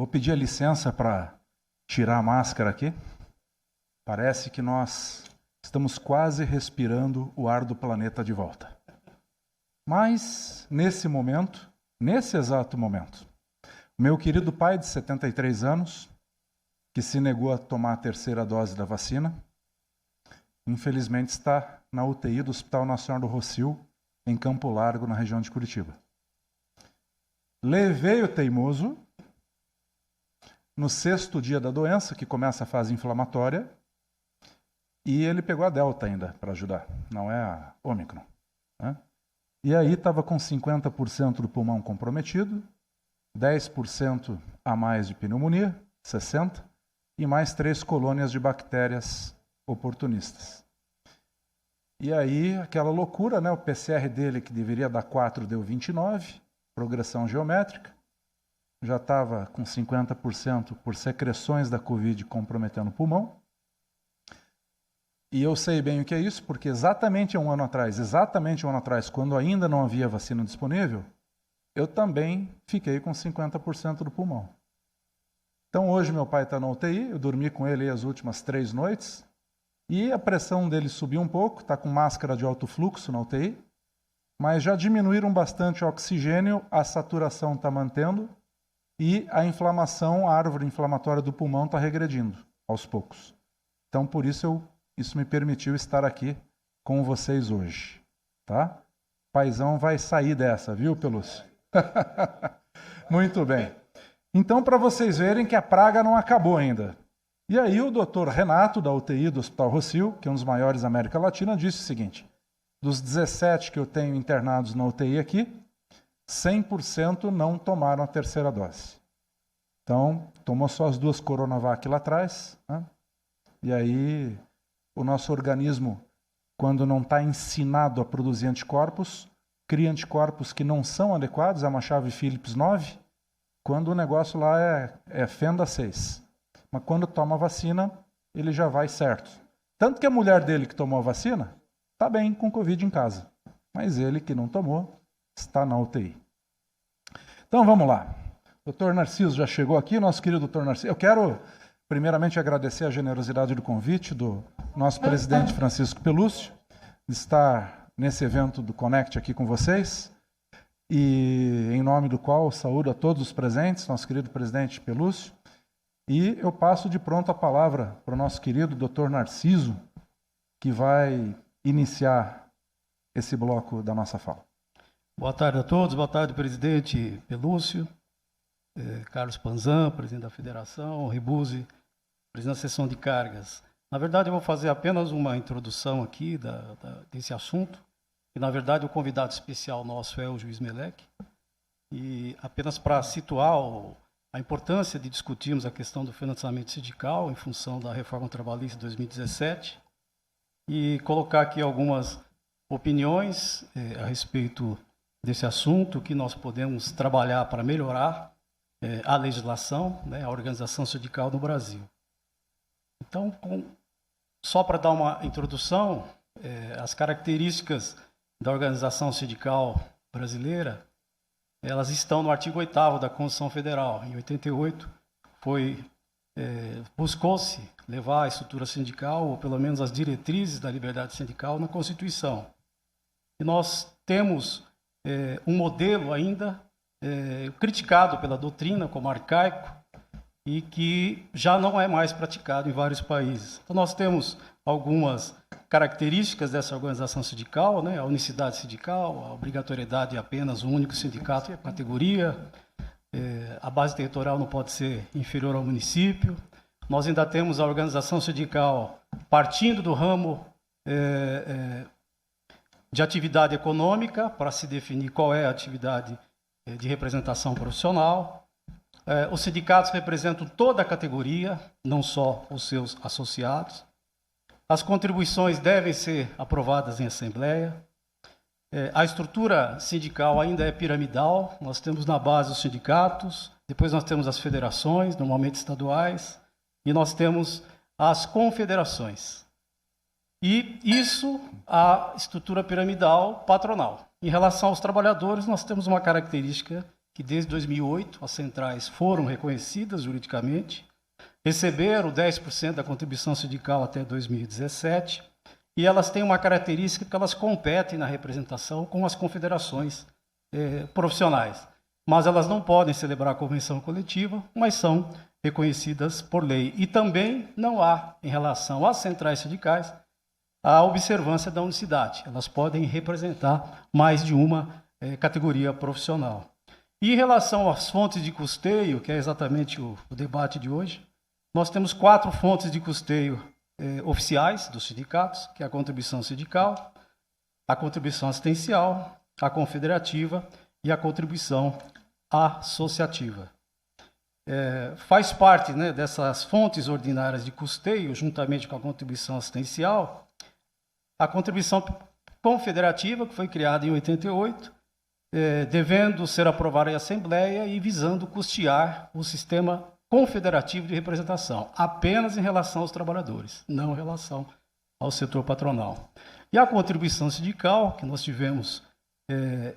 Vou pedir a licença para tirar a máscara aqui. Parece que nós estamos quase respirando o ar do planeta de volta. Mas, nesse momento, nesse exato momento, meu querido pai de 73 anos, que se negou a tomar a terceira dose da vacina, infelizmente está na UTI do Hospital Nacional do Rossio, em Campo Largo, na região de Curitiba. Levei o teimoso no 6º dia da doença, que começa a fase inflamatória, e ele pegou a Delta ainda para ajudar, não é a Ômicron, né? E aí estava com 50% do pulmão comprometido, 10% a mais de pneumonia, 60%, e mais 3 colônias de bactérias oportunistas. E aí, aquela loucura, né? O PCR dele, que deveria dar 4, deu 29, progressão geométrica, já estava com 50% por secreções da Covid comprometendo o pulmão. E eu sei bem o que é isso, porque exatamente um ano atrás, quando ainda não havia vacina disponível, eu também fiquei com 50% do pulmão. Então hoje meu pai está na UTI, eu dormi com ele as últimas 3 noites, e a pressão dele subiu um pouco, está com máscara de alto fluxo na UTI, mas já diminuíram bastante o oxigênio, a saturação está mantendo, e a inflamação, a árvore inflamatória do pulmão está regredindo aos poucos. Então por isso isso me permitiu estar aqui com vocês hoje, tá? Paizão vai sair dessa, viu, Pelúcio? Muito bem. Então, para vocês verem que a praga não acabou ainda. E aí o doutor Renato, da UTI do Hospital Rossio, que é um dos maiores da América Latina, disse o seguinte: dos 17 que eu tenho internados na UTI aqui, 100% não tomaram a terceira dose. Então, tomou só as 2 Coronavac lá atrás, né? E aí o nosso organismo, quando não está ensinado a produzir anticorpos, cria anticorpos que não são adequados, é uma chave Phillips 9, quando o negócio lá é fenda 6. Mas quando toma a vacina, ele já vai certo. Tanto que a mulher dele que tomou a vacina está bem com Covid em casa. Mas ele que não tomou está na UTI. Então vamos lá. O Dr. Narciso já chegou aqui, nosso querido Dr. Narciso. Eu quero primeiramente agradecer a generosidade do convite do nosso presidente Francisco Pelúcio, de estar nesse evento do Connect aqui com vocês, e em nome do qual saúdo a todos os presentes, nosso querido presidente Pelúcio, e eu passo de pronto a palavra para o nosso querido Dr. Narciso, que vai iniciar esse bloco da nossa fala. Boa tarde a todos, boa tarde, presidente Pelúcio, Carlos Panzan, presidente da Federação, Ribuzzi, presidente da seção de cargas. Na verdade, eu vou fazer apenas uma introdução aqui desse assunto, e na verdade o convidado especial nosso é o juiz Melec, e apenas para situar a importância de discutirmos a questão do financiamento sindical em função da reforma trabalhista de 2017, e colocar aqui algumas opiniões a respeito desse assunto, que nós podemos trabalhar para melhorar a legislação, né, a organização sindical no Brasil. Então, só para dar uma introdução, as características da organização sindical brasileira, elas estão no artigo 8º da Constituição Federal. Em 88, buscou-se levar a estrutura sindical, ou pelo menos as diretrizes da liberdade sindical, na Constituição. E nós temos um modelo ainda criticado pela doutrina como arcaico, e que já não é mais praticado em vários países. Então, nós temos algumas características dessa organização sindical, né? A unicidade sindical, a obrigatoriedade de apenas um único sindicato por categoria, a base territorial não pode ser inferior ao município. Nós ainda temos a organização sindical partindo do ramo de atividade econômica, para se definir qual é a atividade de representação profissional. Os sindicatos representam toda a categoria, não só os seus associados. As contribuições devem ser aprovadas em assembleia. A estrutura sindical ainda é piramidal. Nós temos na base os sindicatos, depois nós temos as federações, normalmente estaduais, e nós temos as confederações. E isso, a estrutura piramidal patronal. Em relação aos trabalhadores, nós temos uma característica que desde 2008 as centrais foram reconhecidas juridicamente, receberam 10% da contribuição sindical até 2017, e elas têm uma característica que elas competem na representação com as confederações profissionais. Mas elas não podem celebrar a convenção coletiva, mas são reconhecidas por lei. E também não há, em relação às centrais sindicais, a observância da unicidade. Elas podem representar mais de uma categoria profissional. E em relação às fontes de custeio, que é exatamente o debate de hoje, nós temos 4 fontes de custeio oficiais dos sindicatos, que é a contribuição sindical, a contribuição assistencial, a confederativa e a contribuição associativa. Faz parte, né, dessas fontes ordinárias de custeio, juntamente com a contribuição assistencial, a contribuição confederativa, que foi criada em 88, devendo ser aprovada em Assembleia e visando custear o sistema confederativo de representação, apenas em relação aos trabalhadores, não em relação ao setor patronal. E a contribuição sindical, que nós tivemos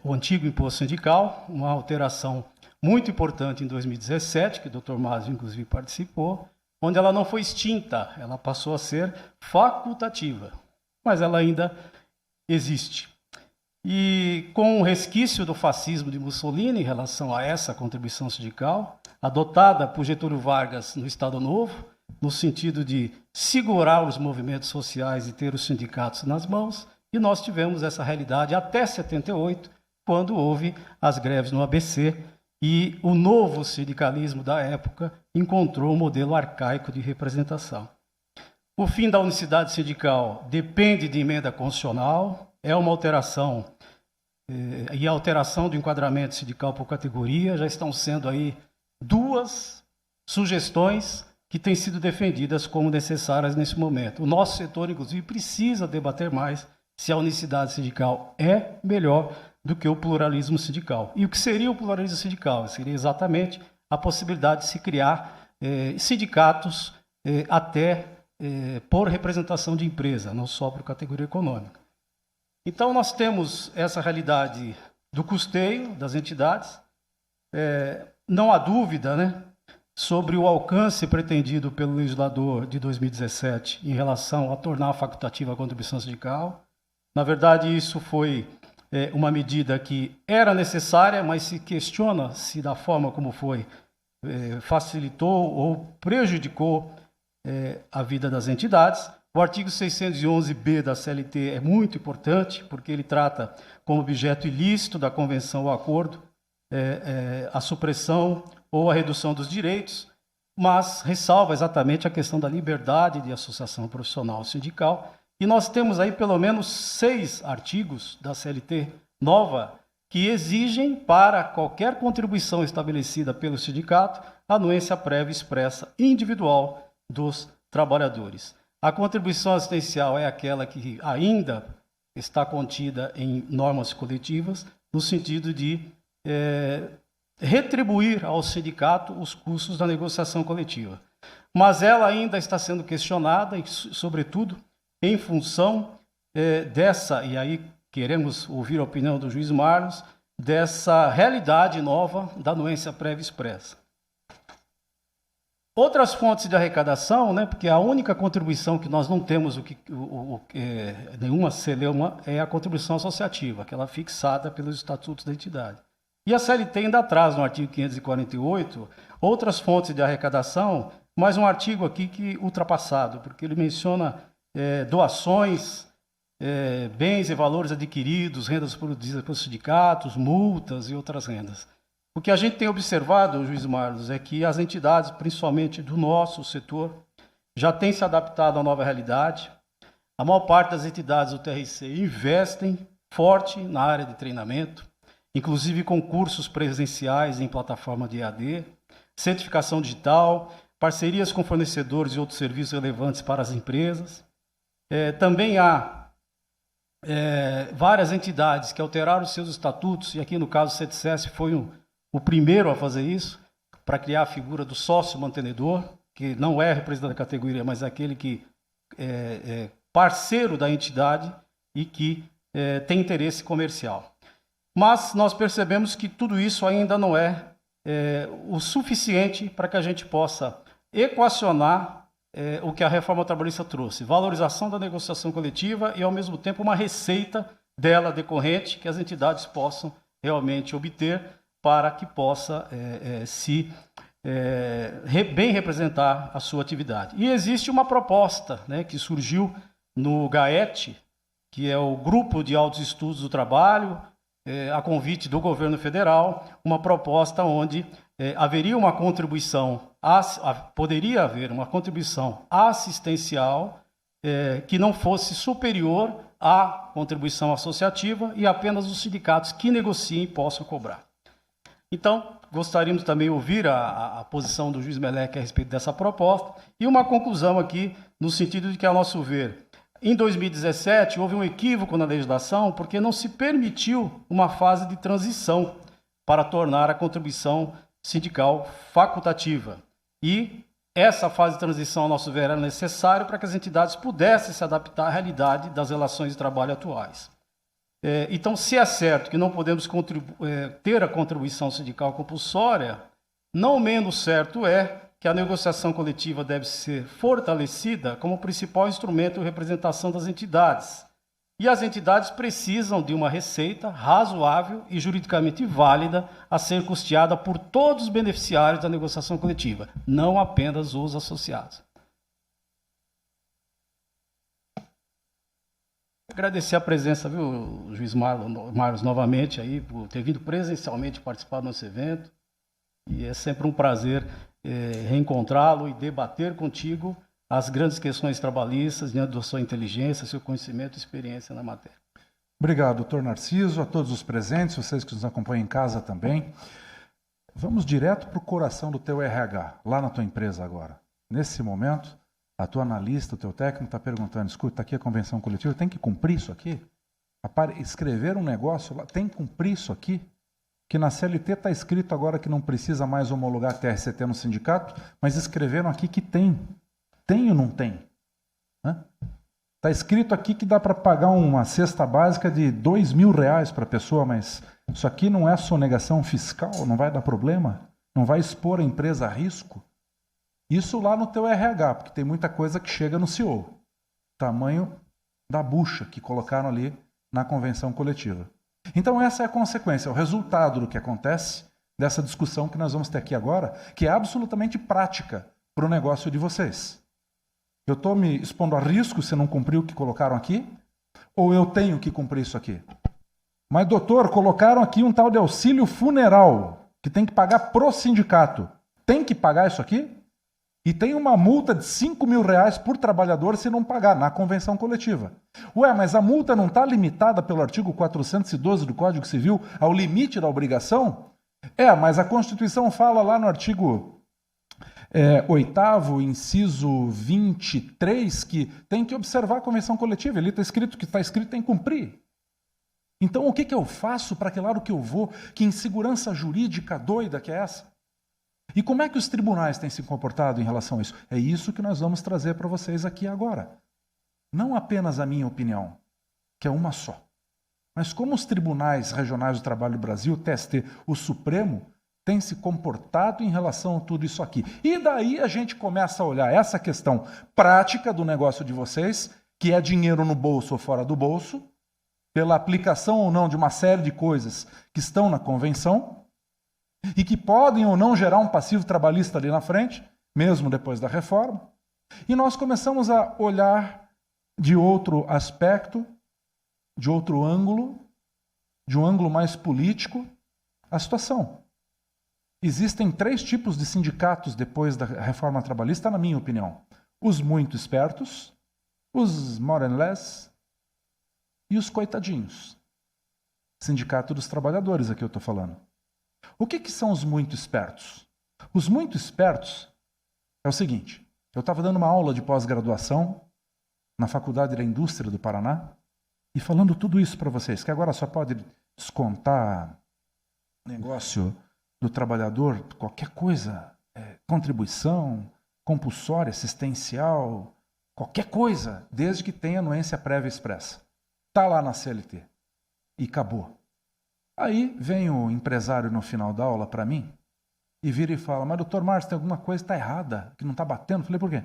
o antigo imposto sindical, uma alteração muito importante em 2017, que o Dr. Másio, inclusive, participou, onde ela não foi extinta, ela passou a ser facultativa, mas ela ainda existe. E com o resquício do fascismo de Mussolini em relação a essa contribuição sindical, adotada por Getúlio Vargas no Estado Novo, no sentido de segurar os movimentos sociais e ter os sindicatos nas mãos, e nós tivemos essa realidade até 78, quando houve as greves no ABC, e o novo sindicalismo da época encontrou um modelo arcaico de representação. O fim da unicidade sindical depende de emenda constitucional, é uma alteração, e a alteração do enquadramento sindical por categoria, já estão sendo aí 2 sugestões que têm sido defendidas como necessárias nesse momento. O nosso setor, inclusive, precisa debater mais se a unicidade sindical é melhor do que o pluralismo sindical. E o que seria o pluralismo sindical? Seria exatamente a possibilidade de se criar sindicatos até por representação de empresa, não só por categoria econômica. Então, nós temos essa realidade do custeio das entidades. Não há dúvida, né, sobre o alcance pretendido pelo legislador de 2017 em relação a tornar facultativa a contribuição sindical. Na verdade, isso foi uma medida que era necessária, mas se questiona se da forma como foi, facilitou ou prejudicou a vida das entidades. O artigo 611-B da CLT é muito importante, porque ele trata como objeto ilícito da convenção ou acordo a supressão ou a redução dos direitos, mas ressalva exatamente a questão da liberdade de associação profissional sindical. E nós temos aí pelo menos 6 artigos da CLT nova que exigem para qualquer contribuição estabelecida pelo sindicato anuência prévia expressa individual dos trabalhadores. A contribuição assistencial é aquela que ainda está contida em normas coletivas, no sentido de retribuir ao sindicato os custos da negociação coletiva. Mas ela ainda está sendo questionada, e, sobretudo, em função dessa, e aí queremos ouvir a opinião do juiz Marlos, dessa realidade nova da anuência prévia expressa. Outras fontes de arrecadação, né, porque a única contribuição que nós não temos nenhuma celeuma é a contribuição associativa, aquela fixada pelos estatutos da entidade. E a CLT ainda traz no artigo 548 outras fontes de arrecadação, mas um artigo aqui que ultrapassado, porque ele menciona doações, bens e valores adquiridos, rendas produzidas pelos sindicatos, multas e outras rendas. O que a gente tem observado, juiz Marlos, é que as entidades, principalmente do nosso setor, já têm se adaptado à nova realidade. A maior parte das entidades do TRC investem forte na área de treinamento, inclusive com cursos presenciais em plataforma de EAD, certificação digital, parcerias com fornecedores e outros serviços relevantes para as empresas. Também há várias entidades que alteraram seus estatutos, e aqui no caso o CETSES foi o primeiro a fazer isso, para criar a figura do sócio mantenedor, que não é representante da categoria, mas é aquele que é parceiro da entidade e que tem interesse comercial. Mas nós percebemos que tudo isso ainda não é o suficiente para que a gente possa equacionar o que a reforma trabalhista trouxe. Valorização da negociação coletiva e, ao mesmo tempo, uma receita dela decorrente que as entidades possam realmente obter para que possa bem representar a sua atividade. E existe uma proposta, né, que surgiu no GAET, que é o Grupo de Altos Estudos do Trabalho, a convite do governo federal, uma proposta onde haveria uma contribuição, poderia haver uma contribuição assistencial que não fosse superior à contribuição associativa e apenas os sindicatos que negociem possam cobrar. Então, gostaríamos também de ouvir a posição do juiz Meleque a respeito dessa proposta e uma conclusão aqui, no sentido de que, a nosso ver, em 2017, houve um equívoco na legislação porque não se permitiu uma fase de transição para tornar a contribuição sindical facultativa. E essa fase de transição, ao nosso ver, era necessária para que as entidades pudessem se adaptar à realidade das relações de trabalho atuais. Então, se é certo que não podemos ter a contribuição sindical compulsória, não menos certo é que a negociação coletiva deve ser fortalecida como principal instrumento de representação das entidades. E as entidades precisam de uma receita razoável e juridicamente válida a ser custeada por todos os beneficiários da negociação coletiva, não apenas os associados. Agradecer a presença, viu, juiz Marlos, novamente, aí, por ter vindo presencialmente participar do nosso evento. E é sempre um prazer reencontrá-lo e debater contigo as grandes questões trabalhistas, diante da sua inteligência, seu conhecimento e experiência na matéria. Obrigado, doutor Narciso, a todos os presentes, vocês que nos acompanham em casa também. Vamos direto para o coração do teu RH, lá na tua empresa agora. Nesse momento, a tua analista, o teu técnico está perguntando, escuta, está aqui a convenção coletiva, tem que cumprir isso aqui? Escrever um negócio lá, tem que cumprir isso aqui? Que na CLT está escrito agora que não precisa mais homologar TRCT no sindicato, mas escreveram aqui que tem. Tem ou não tem? Está escrito aqui que dá para pagar uma cesta básica de R$2.000 para a pessoa, mas isso aqui não é sonegação fiscal, não vai dar problema? Não vai expor a empresa a risco? Isso lá no teu RH, porque tem muita coisa que chega no CEO. Tamanho da bucha que colocaram ali na convenção coletiva. Então essa é a consequência, o resultado do que acontece dessa discussão que nós vamos ter aqui agora, que é absolutamente prática para o negócio de vocês. Eu estou me expondo a risco se não cumprir o que colocaram aqui? Ou eu tenho que cumprir isso aqui? Mas, doutor, colocaram aqui um tal de auxílio funeral, que tem que pagar pro sindicato. Tem que pagar isso aqui? E tem uma multa de R$5.000 por trabalhador se não pagar, na convenção coletiva. Ué, mas a multa não está limitada pelo artigo 412 do Código Civil ao limite da obrigação? Mas a Constituição fala lá no artigo 8º, inciso 23, que tem que observar a convenção coletiva. Ali está escrito que está escrito tem que cumprir. Então o que eu faço, para que lado que eu vou? Que insegurança jurídica doida que é essa? E como é que os tribunais têm se comportado em relação a isso? É isso que nós vamos trazer para vocês aqui agora. Não apenas a minha opinião, que é uma só, mas como os tribunais regionais do trabalho do Brasil, o TST, o Supremo, têm se comportado em relação a tudo isso aqui. E daí a gente começa a olhar essa questão prática do negócio de vocês, que é dinheiro no bolso ou fora do bolso, pela aplicação ou não de uma série de coisas que estão na convenção, e que podem ou não gerar um passivo trabalhista ali na frente, mesmo depois da reforma. E nós começamos a olhar de outro aspecto, de outro ângulo, de um ângulo mais político, a situação. Existem 3 tipos de sindicatos depois da reforma trabalhista, na minha opinião. Os muito espertos, os more and less e os coitadinhos. Sindicato dos trabalhadores, aqui eu estou falando. O que são os muito espertos? Os muito espertos é o seguinte, eu estava dando uma aula de pós-graduação na Faculdade da Indústria do Paraná e falando tudo isso para vocês, que agora só pode descontar negócio do trabalhador, qualquer coisa, contribuição, compulsória, assistencial, qualquer coisa, desde que tenha anuência prévia expressa. Está lá na CLT. E acabou. Aí vem o empresário no final da aula para mim e vira e fala, mas doutor Márcio, tem alguma coisa que está errada, que não está batendo. Eu falei, por quê?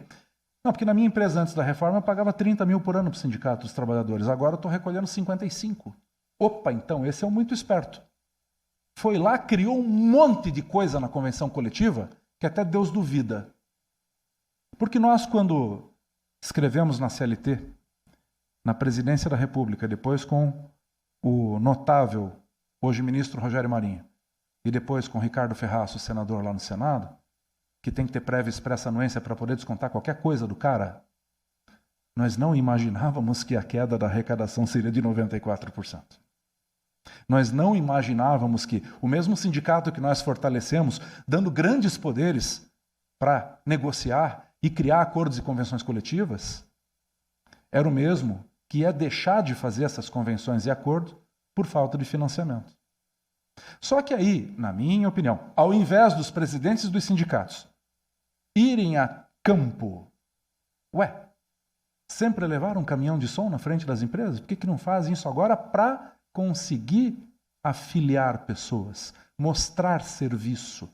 Não, porque na minha empresa antes da reforma eu pagava 30 mil por ano para o sindicato dos trabalhadores, agora eu estou recolhendo 55. Opa, então esse é um muito esperto. Foi lá, criou um monte de coisa na convenção coletiva que até Deus duvida. Porque nós, quando escrevemos na CLT, na Presidência da República, depois com o notável, hoje ministro Rogério Marinho, e depois com Ricardo Ferraço, senador lá no Senado, que tem que ter prévia expressa anuência para poder descontar qualquer coisa do cara, nós não imaginávamos que a queda da arrecadação seria de 94%. Nós não imaginávamos que o mesmo sindicato que nós fortalecemos, dando grandes poderes para negociar e criar acordos e convenções coletivas, era o mesmo que ia deixar de fazer essas convenções e acordos por falta de financiamento. Só que aí, na minha opinião, ao invés dos presidentes dos sindicatos irem a campo, sempre levaram um caminhão de som na frente das empresas? Por que não fazem isso agora para conseguir afiliar pessoas, mostrar serviço,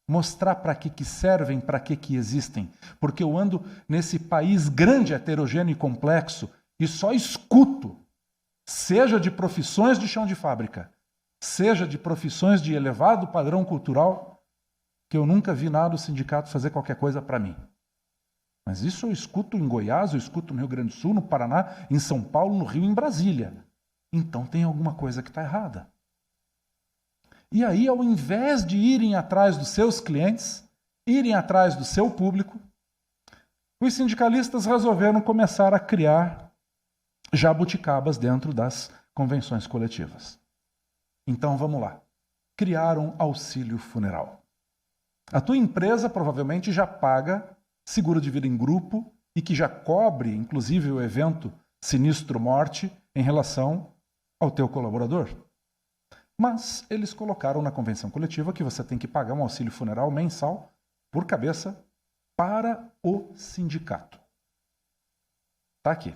mostrar para que servem, para que existem? Porque eu ando nesse país grande, heterogêneo e complexo e só escuto, seja de profissões de chão de fábrica, seja de profissões de elevado padrão cultural, que eu nunca vi nada do sindicato fazer qualquer coisa para mim. Mas isso eu escuto em Goiás, eu escuto no Rio Grande do Sul, no Paraná, em São Paulo, no Rio, em Brasília. Então tem alguma coisa que está errada. E aí, ao invés de irem atrás dos seus clientes, irem atrás do seu público, os sindicalistas resolveram começar a criar jabuticabas dentro das convenções coletivas. Então vamos lá. Criaram auxílio funeral. A tua empresa provavelmente já paga seguro de vida em grupo e que já cobre, inclusive, o evento sinistro morte em relação ao teu colaborador. Mas eles colocaram na convenção coletiva que você tem que pagar um auxílio funeral mensal por cabeça para o sindicato. Está aqui.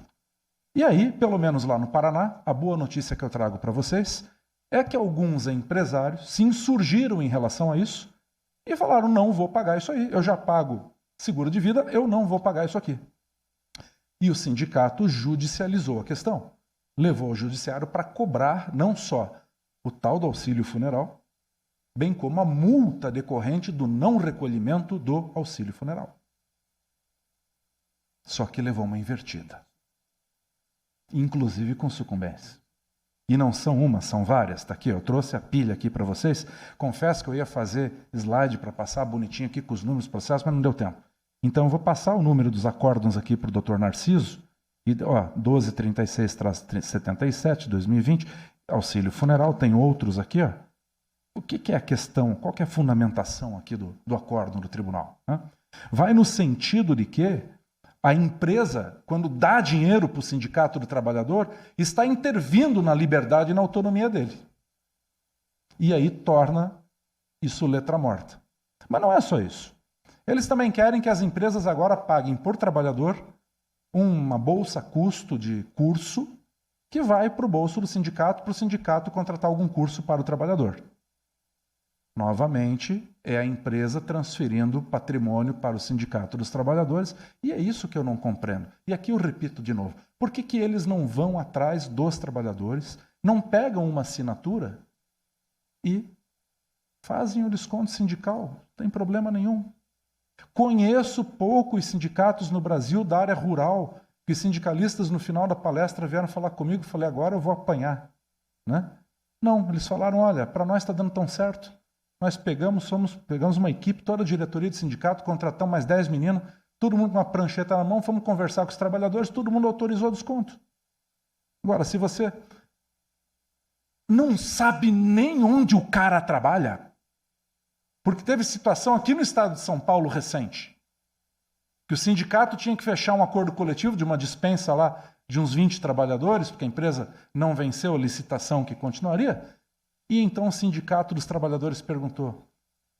E aí, pelo menos lá no Paraná, a boa notícia que eu trago para vocês é que alguns empresários se insurgiram em relação a isso e falaram, não vou pagar isso aí, eu já pago seguro de vida, eu não vou pagar isso aqui. E o sindicato judicializou a questão. Levou ao judiciário para cobrar não só o tal do auxílio funeral, bem como a multa decorrente do não recolhimento do auxílio funeral. Só que levou uma invertida. Inclusive com sucumbência. E não são uma, são várias. Está aqui, eu trouxe a pilha aqui para vocês. Confesso que eu ia fazer slide para passar bonitinho aqui com os números do processo, mas não deu tempo. Então eu vou passar o número dos acórdãos aqui para o Dr. Narciso. E, 1236-77, 2020, auxílio funeral, tem outros aqui. Ó. O que é a questão, qual que é a fundamentação aqui do acórdão do tribunal? Né? Vai no sentido de que a empresa, quando dá dinheiro para o sindicato do trabalhador, está intervindo na liberdade e na autonomia dele. E aí torna isso letra morta. Mas não é só isso. Eles também querem que as empresas agora paguem por trabalhador uma bolsa custo de curso que vai para o bolso do sindicato, para o sindicato contratar algum curso para o trabalhador. Novamente, é a empresa transferindo patrimônio para o sindicato dos trabalhadores, e é isso que eu não compreendo. E aqui eu repito de novo, por que eles não vão atrás dos trabalhadores, não pegam uma assinatura e fazem o desconto sindical? Não tem problema nenhum. Conheço poucos sindicatos no Brasil da área rural, que os sindicalistas no final da palestra vieram falar comigo, falei, agora eu vou apanhar. Né? Não, eles falaram, olha, para nós está dando tão certo. Nós pegamos uma equipe, toda a diretoria de sindicato, contratamos mais 10 meninos, todo mundo com uma prancheta na mão, fomos conversar com os trabalhadores, todo mundo autorizou o desconto. Agora, se você não sabe nem onde o cara trabalha, porque teve situação aqui no estado de São Paulo recente, que o sindicato tinha que fechar um acordo coletivo de uma dispensa lá de uns 20 trabalhadores, porque a empresa não venceu a licitação que continuaria, e então o sindicato dos trabalhadores perguntou,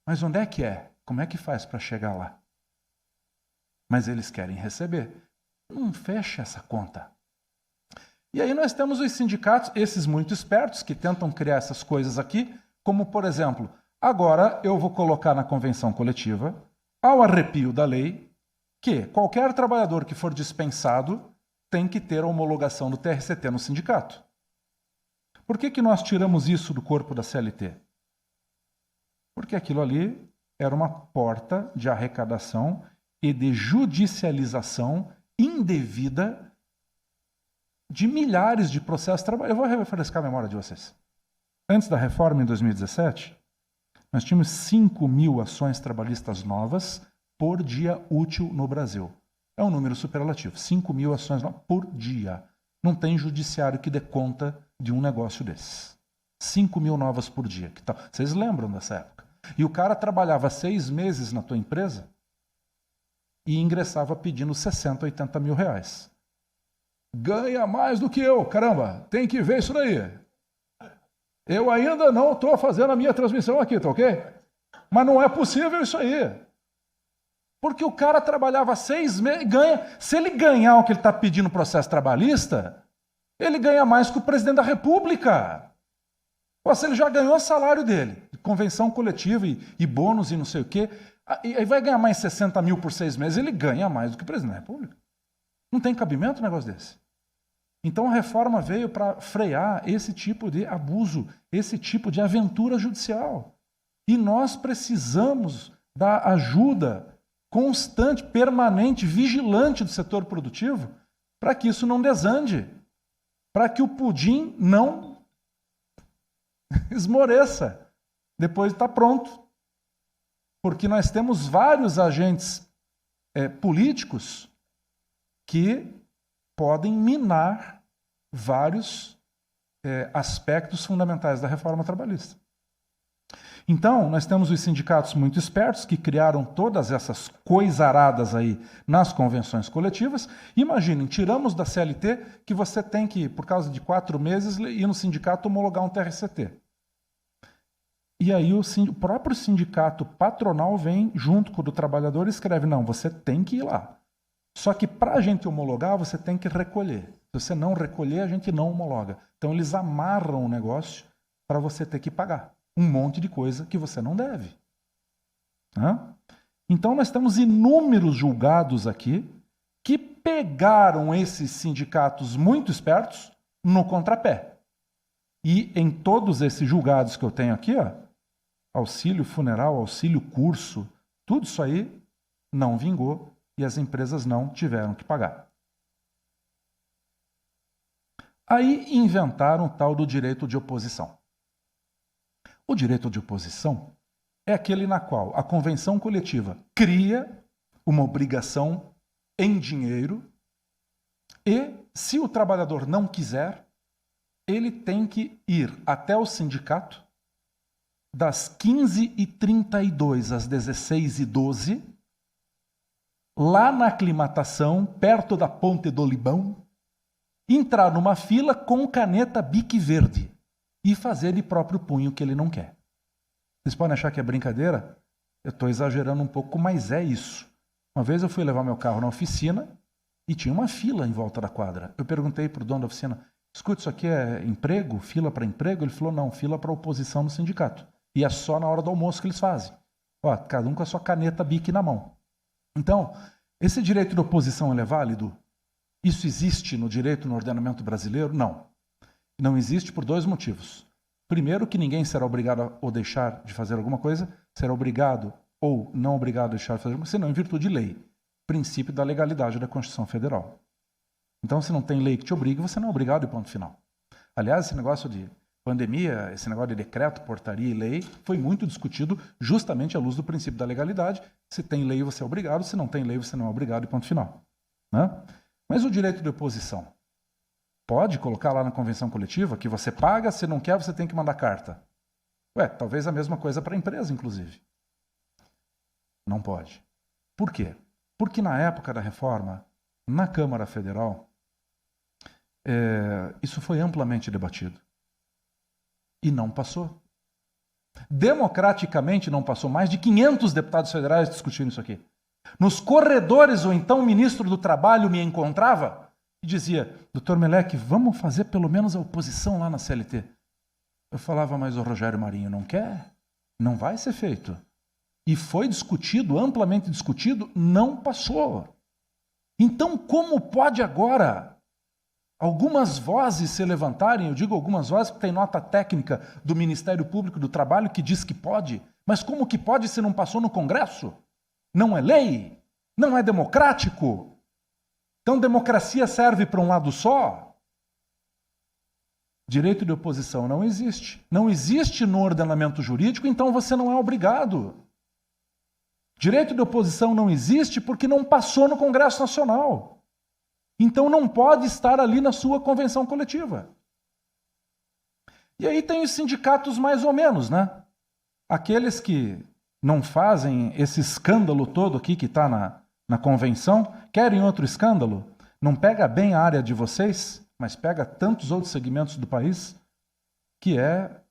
mas onde é que é? Como é que faz para chegar lá? Mas eles querem receber. Não fecha essa conta. E aí nós temos os sindicatos, esses muito espertos, que tentam criar essas coisas aqui, como, por exemplo, agora eu vou colocar na convenção coletiva, ao arrepio da lei, que qualquer trabalhador que for dispensado tem que ter a homologação do TRCT no sindicato. Por que nós tiramos isso do corpo da CLT? Porque aquilo ali era uma porta de arrecadação e de judicialização indevida de milhares de processos trabalhistas. Eu vou refrescar a memória de vocês. Antes da reforma, em 2017, nós tínhamos 5.000 ações trabalhistas novas por dia útil no Brasil. É um número superlativo. 5.000 ações novas por dia. Não tem judiciário que dê conta de um negócio desses. 5.000 novas por dia. Que tal? Vocês lembram dessa época? E o cara trabalhava 6 meses na tua empresa e ingressava pedindo 60, 80 mil reais. Ganha mais do que eu, caramba, tem que ver isso daí. Eu ainda não estou fazendo a minha transmissão aqui, tá ok? Mas não é possível isso aí. Porque o cara trabalhava 6 meses, ganha. Se ele ganhar o que ele está pedindo no processo trabalhista, ele ganha mais que o presidente da República. Ou seja, ele já ganhou o salário dele, convenção coletiva e bônus e não sei o quê. E aí vai ganhar mais 60 mil por 6 meses, ele ganha mais do que o presidente da República. Não tem cabimento um negócio desse. Então a reforma veio para frear esse tipo de abuso, esse tipo de aventura judicial. E nós precisamos da ajuda constante, permanente, vigilante do setor produtivo para que isso não desande, para que o pudim não esmoreça depois de estar pronto. Porque nós temos vários agentes políticos que podem minar vários aspectos fundamentais da reforma trabalhista. Então, nós temos os sindicatos muito espertos que criaram todas essas coisaradas aí nas convenções coletivas. Imaginem, tiramos da CLT que você tem que, por causa de 4 meses, ir no sindicato homologar um TRCT. E aí o próprio sindicato patronal vem junto com o do trabalhador e escreve, não, você tem que ir lá. Só que para a gente homologar, você tem que recolher. Se você não recolher, a gente não homologa. Então eles amarram o negócio para você ter que pagar um monte de coisa que você não deve. Então nós temos inúmeros julgados aqui que pegaram esses sindicatos muito espertos no contrapé. E em todos esses julgados que eu tenho aqui, auxílio funeral, auxílio curso, tudo isso aí não vingou e as empresas não tiveram que pagar. Aí inventaram o tal do direito de oposição. O direito de oposição é aquele na qual a convenção coletiva cria uma obrigação em dinheiro e, se o trabalhador não quiser, ele tem que ir até o sindicato das 15h32 às 16h12, lá na aclimatação, perto da Ponte do Libão, entrar numa fila com caneta Bic verde e fazer de próprio punho o que ele não quer. Vocês podem achar que é brincadeira? Eu estou exagerando um pouco, mas é isso. Uma vez eu fui levar meu carro na oficina e tinha uma fila em volta da quadra. Eu perguntei para o dono da oficina, escuta, isso aqui é emprego? Fila para emprego? Ele falou, não, fila para oposição no sindicato. E é só na hora do almoço que eles fazem. Cada um com a sua caneta Bic na mão. Então, esse direito de oposição ele é válido? Isso existe no direito, no ordenamento brasileiro? Não. Não existe por 2 motivos. Primeiro, que ninguém será obrigado a deixar de fazer alguma coisa, será obrigado ou não obrigado a deixar de fazer alguma coisa, senão em virtude de lei. Princípio da legalidade da Constituição Federal. Então, se não tem lei que te obrigue, você não é obrigado e ponto final. Aliás, esse negócio de pandemia, esse negócio de decreto, portaria e lei, foi muito discutido justamente à luz do princípio da legalidade. Se tem lei, você é obrigado, se não tem lei, você não é obrigado e ponto final. Mas o direito de oposição? Pode colocar lá na convenção coletiva que você paga, se não quer, você tem que mandar carta. Talvez a mesma coisa para a empresa, inclusive. Não pode. Por quê? Porque na época da reforma, na Câmara Federal, isso foi amplamente debatido. E não passou. Democraticamente não passou. Mais de 500 deputados federais discutindo isso aqui. Nos corredores, ou então o ministro do Trabalho me encontrava e dizia, doutor Meleque, vamos fazer pelo menos a oposição lá na CLT. Eu falava, mas o Rogério Marinho não quer, não vai ser feito. E foi discutido, amplamente discutido, não passou. Então, como pode agora algumas vozes se levantarem, eu digo algumas vozes porque tem nota técnica do Ministério Público do Trabalho que diz que pode, mas como que pode se não passou no Congresso? Não é lei? Não é democrático? Então, democracia serve para um lado só? Direito de oposição não existe. Não existe no ordenamento jurídico, então você não é obrigado. Direito de oposição não existe porque não passou no Congresso Nacional. Então não pode estar ali na sua convenção coletiva. E aí tem os sindicatos mais ou menos, né? Aqueles que não fazem esse escândalo todo aqui que está na convenção, querem outro escândalo? Não pega bem a área de vocês, mas pega tantos outros segmentos do país, que é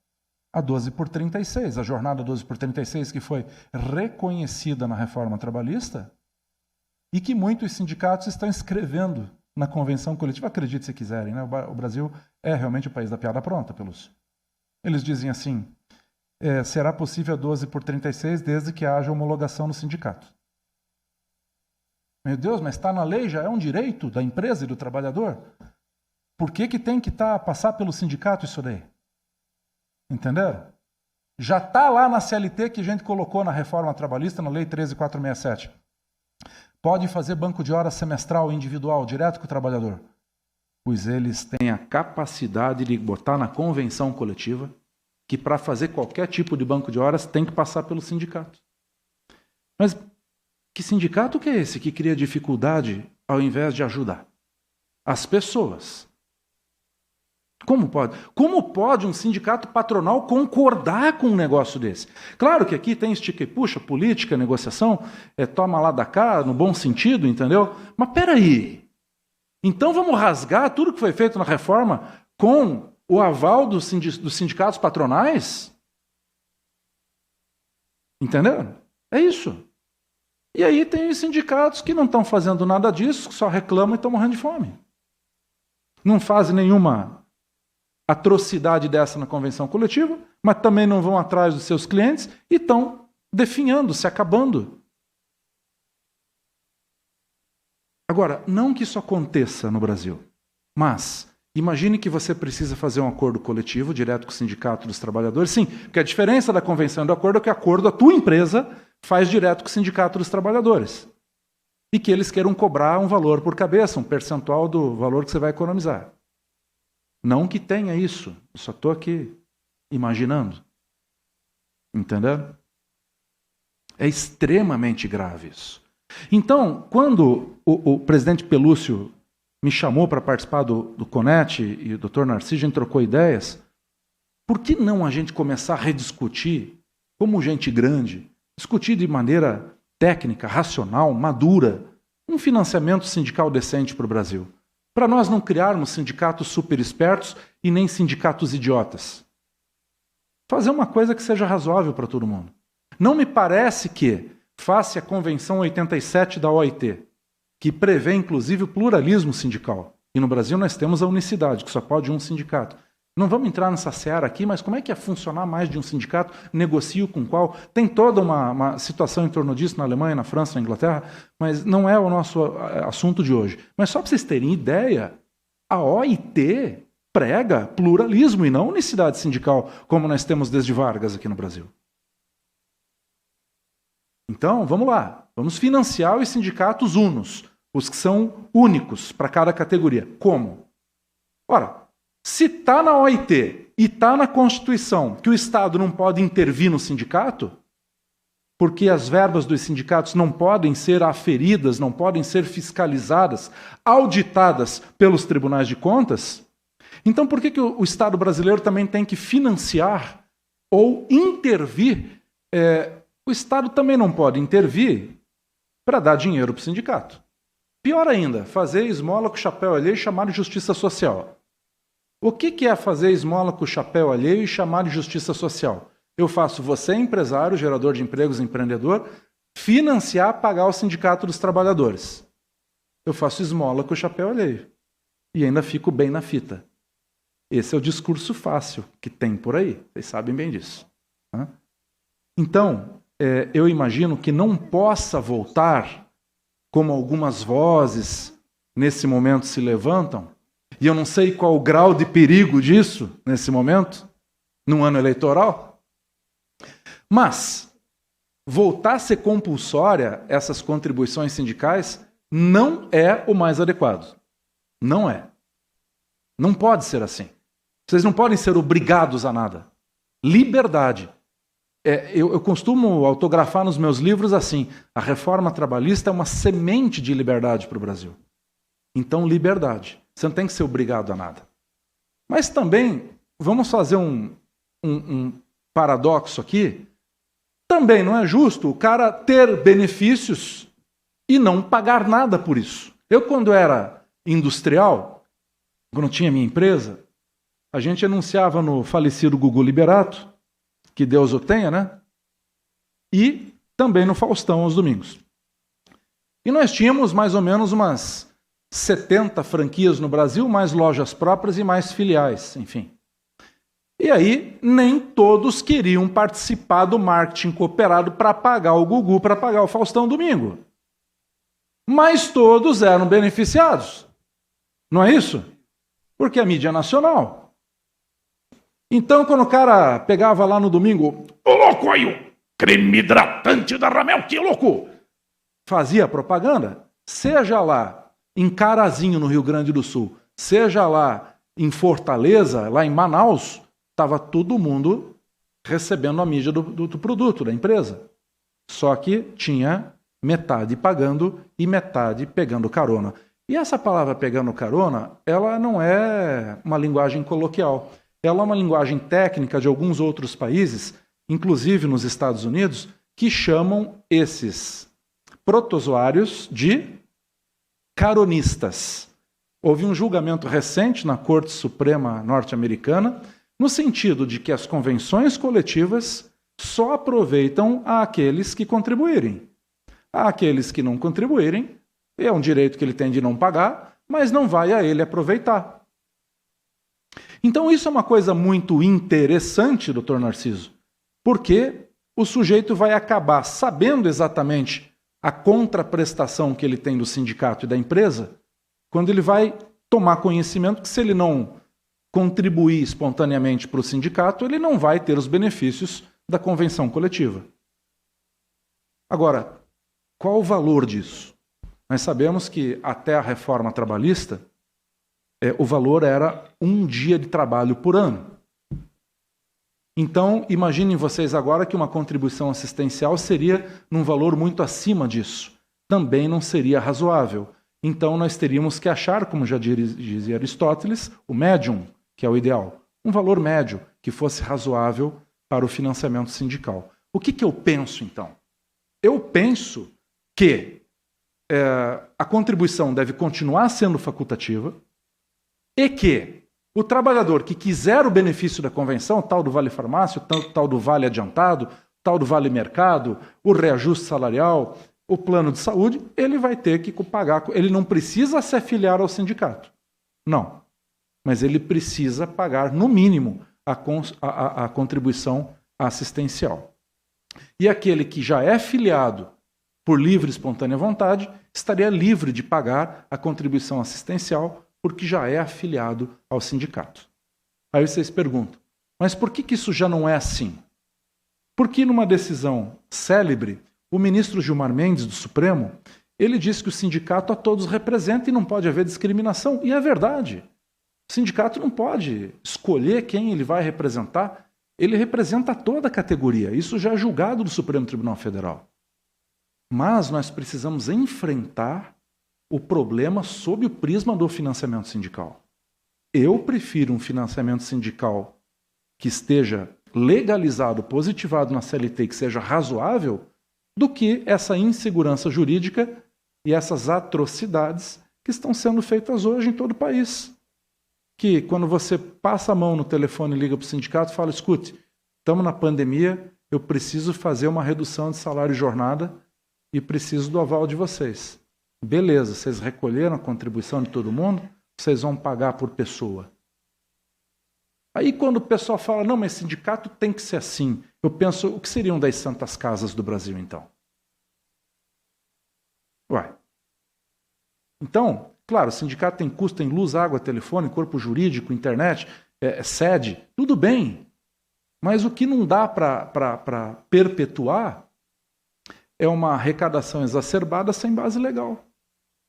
a 12 por 36, a jornada 12 por 36, que foi reconhecida na reforma trabalhista e que muitos sindicatos estão escrevendo na convenção coletiva. Acredite se quiserem, né? O Brasil é realmente o país da piada pronta, Pelúcio. Eles dizem assim, será possível a 12 por 36 desde que haja homologação no sindicato. Meu Deus, mas está na lei, já é um direito da empresa e do trabalhador. Por que tem que passar pelo sindicato isso daí? Entenderam? Já está lá na CLT que a gente colocou na reforma trabalhista, na Lei 13.467. Pode fazer banco de horas semestral individual, direto com o trabalhador. Pois eles têm a capacidade de botar na convenção coletiva que para fazer qualquer tipo de banco de horas tem que passar pelo sindicato. Mas que sindicato que é esse que cria dificuldade ao invés de ajudar? As pessoas. Como pode? Como pode um sindicato patronal concordar com um negócio desse? Claro que aqui tem estica e puxa, política, negociação, toma lá da cá, no bom sentido, entendeu? Mas peraí, então vamos rasgar tudo que foi feito na reforma com o aval dos sindicatos patronais? Entenderam? É isso. E aí tem os sindicatos que não estão fazendo nada disso, que só reclamam e estão morrendo de fome. Não fazem nenhuma atrocidade dessa na convenção coletiva, mas também não vão atrás dos seus clientes e estão definhando, se acabando. Agora, não que isso aconteça no Brasil, mas imagine que você precisa fazer um acordo coletivo direto com o sindicato dos trabalhadores. Sim, porque a diferença da convenção e do acordo é que o acordo a tua empresa faz direto com o sindicato dos trabalhadores. E que eles queiram cobrar um valor por cabeça, um percentual do valor que você vai economizar. Não que tenha isso, eu só estou aqui imaginando. Entendeu? É extremamente grave isso. Então, quando o presidente Pelúcio me chamou para participar do CONET e o doutor Narciso, a gente trocou ideias, por que não a gente começar a rediscutir, como gente grande, discutir de maneira técnica, racional, madura, um financiamento sindical decente para o Brasil? Para nós não criarmos sindicatos super espertos e nem sindicatos idiotas. Fazer uma coisa que seja razoável para todo mundo. Não me parece que, face a Convenção 87 da OIT, que prevê inclusive o pluralismo sindical, e no Brasil nós temos a unicidade, que só pode um sindicato. Não vamos entrar nessa seara aqui, mas como é que é funcionar mais de um sindicato? Negocio com qual? Tem toda uma situação em torno disso na Alemanha, na França, na Inglaterra, mas não é o nosso assunto de hoje. Mas só para vocês terem ideia, a OIT prega pluralismo e não unicidade sindical, como nós temos desde Vargas aqui no Brasil. Então, vamos lá. Vamos financiar os sindicatos unos, os que são únicos para cada categoria. Como? Ora, se está na OIT e está na Constituição que o Estado não pode intervir no sindicato, porque as verbas dos sindicatos não podem ser aferidas, não podem ser fiscalizadas, auditadas pelos tribunais de contas, então por que o Estado brasileiro também tem que financiar ou intervir? O Estado também não pode intervir para dar dinheiro para o sindicato. Pior ainda, fazer esmola com o chapéu alheio e chamar de justiça social. O que é fazer esmola com o chapéu alheio e chamar de justiça social? Eu faço você, empresário, gerador de empregos, empreendedor, financiar, pagar o sindicato dos trabalhadores. Eu faço esmola com o chapéu alheio. e ainda fico bem na fita. Esse é o discurso fácil que tem por aí. Vocês sabem bem disso. Né? Então, eu imagino que não possa voltar, como algumas vozes nesse momento se levantam, e eu não sei qual o grau de perigo disso nesse momento, num ano eleitoral, mas voltar a ser compulsória essas contribuições sindicais não é o mais adequado. Não é. Não pode ser assim. Vocês não podem ser obrigados a nada. Liberdade. Eu costumo autografar nos meus livros assim: a reforma trabalhista é uma semente de liberdade para o Brasil. Então, liberdade. Você não tem que ser obrigado a nada. Mas também, vamos fazer um paradoxo aqui. Também não é justo o cara ter benefícios e não pagar nada por isso. Eu, quando era industrial, quando tinha minha empresa, a gente anunciava no falecido Gugu Liberato, que Deus o tenha, né? E também no Faustão aos domingos. E nós tínhamos mais ou menos umas 70 franquias no Brasil, mais lojas próprias e mais filiais, enfim. E aí, nem todos queriam participar do marketing cooperado para pagar o Gugu, para pagar o Faustão domingo. Mas todos eram beneficiados. Não é isso? Porque a mídia é nacional. Então, quando o cara pegava lá no domingo, ô louco aí, o creme hidratante da Ramel, que louco! Fazia propaganda, seja lá em Carazinho, no Rio Grande do Sul, seja lá em Fortaleza, lá em Manaus, estava todo mundo recebendo a mídia do produto, da empresa. Só que tinha metade pagando e metade pegando carona. E essa palavra pegando carona, ela não é uma linguagem coloquial. Ela é uma linguagem técnica de alguns outros países, inclusive nos Estados Unidos, que chamam esses protozoários de caronistas. Houve um julgamento recente na Corte Suprema norte-americana, no sentido de que as convenções coletivas só aproveitam àqueles que contribuírem. Àqueles que não contribuírem, é um direito que ele tem de não pagar, mas não vai a ele aproveitar. Então isso é uma coisa muito interessante, doutor Narciso, porque o sujeito vai acabar sabendo exatamente a contraprestação que ele tem do sindicato e da empresa, quando ele vai tomar conhecimento que se ele não contribuir espontaneamente para o sindicato, ele não vai ter os benefícios da convenção coletiva. Agora, qual o valor disso? Nós sabemos que até a reforma trabalhista, o valor era 1 dia de trabalho por ano. Então, imaginem vocês agora que uma contribuição assistencial seria num valor muito acima disso. Também não seria razoável. Então, nós teríamos que achar, como já dizia Aristóteles, o médium, que é o ideal. Um valor médio que fosse razoável para o financiamento sindical. O que eu penso, então? Eu penso que a contribuição deve continuar sendo facultativa e que o trabalhador que quiser o benefício da convenção, tal do vale farmácia, tal do vale adiantado, tal do vale mercado, o reajuste salarial, o plano de saúde, ele vai ter que pagar. Ele não precisa se afiliar ao sindicato. Não. Mas ele precisa pagar, no mínimo, a contribuição assistencial. E aquele que já é filiado por livre e espontânea vontade, estaria livre de pagar a contribuição assistencial, porque já é afiliado ao sindicato. Aí vocês perguntam, mas por que isso já não é assim? Porque numa decisão célebre, o ministro Gilmar Mendes, do Supremo, ele disse que o sindicato a todos representa e não pode haver discriminação. E é verdade. O sindicato não pode escolher quem ele vai representar. Ele representa toda a categoria. Isso já é julgado do Supremo Tribunal Federal. Mas nós precisamos enfrentar o problema sob o prisma do financiamento sindical. Eu prefiro um financiamento sindical que esteja legalizado, positivado na CLT, que seja razoável, do que essa insegurança jurídica e essas atrocidades que estão sendo feitas hoje em todo o país. Que quando você passa a mão no telefone e liga para o sindicato e fala, escute, estamos na pandemia, eu preciso fazer uma redução de salário e jornada e preciso do aval de vocês. Beleza, vocês recolheram a contribuição de todo mundo? O vocês vão pagar por pessoa? Aí quando o pessoal fala, não, mas sindicato tem que ser assim, eu penso, o que seriam das santas casas do Brasil, então? Ué. Então, claro, o sindicato tem custo, tem luz, água, telefone, corpo jurídico, internet, sede, tudo bem. Mas o que não dá para perpetuar é uma arrecadação exacerbada sem base legal.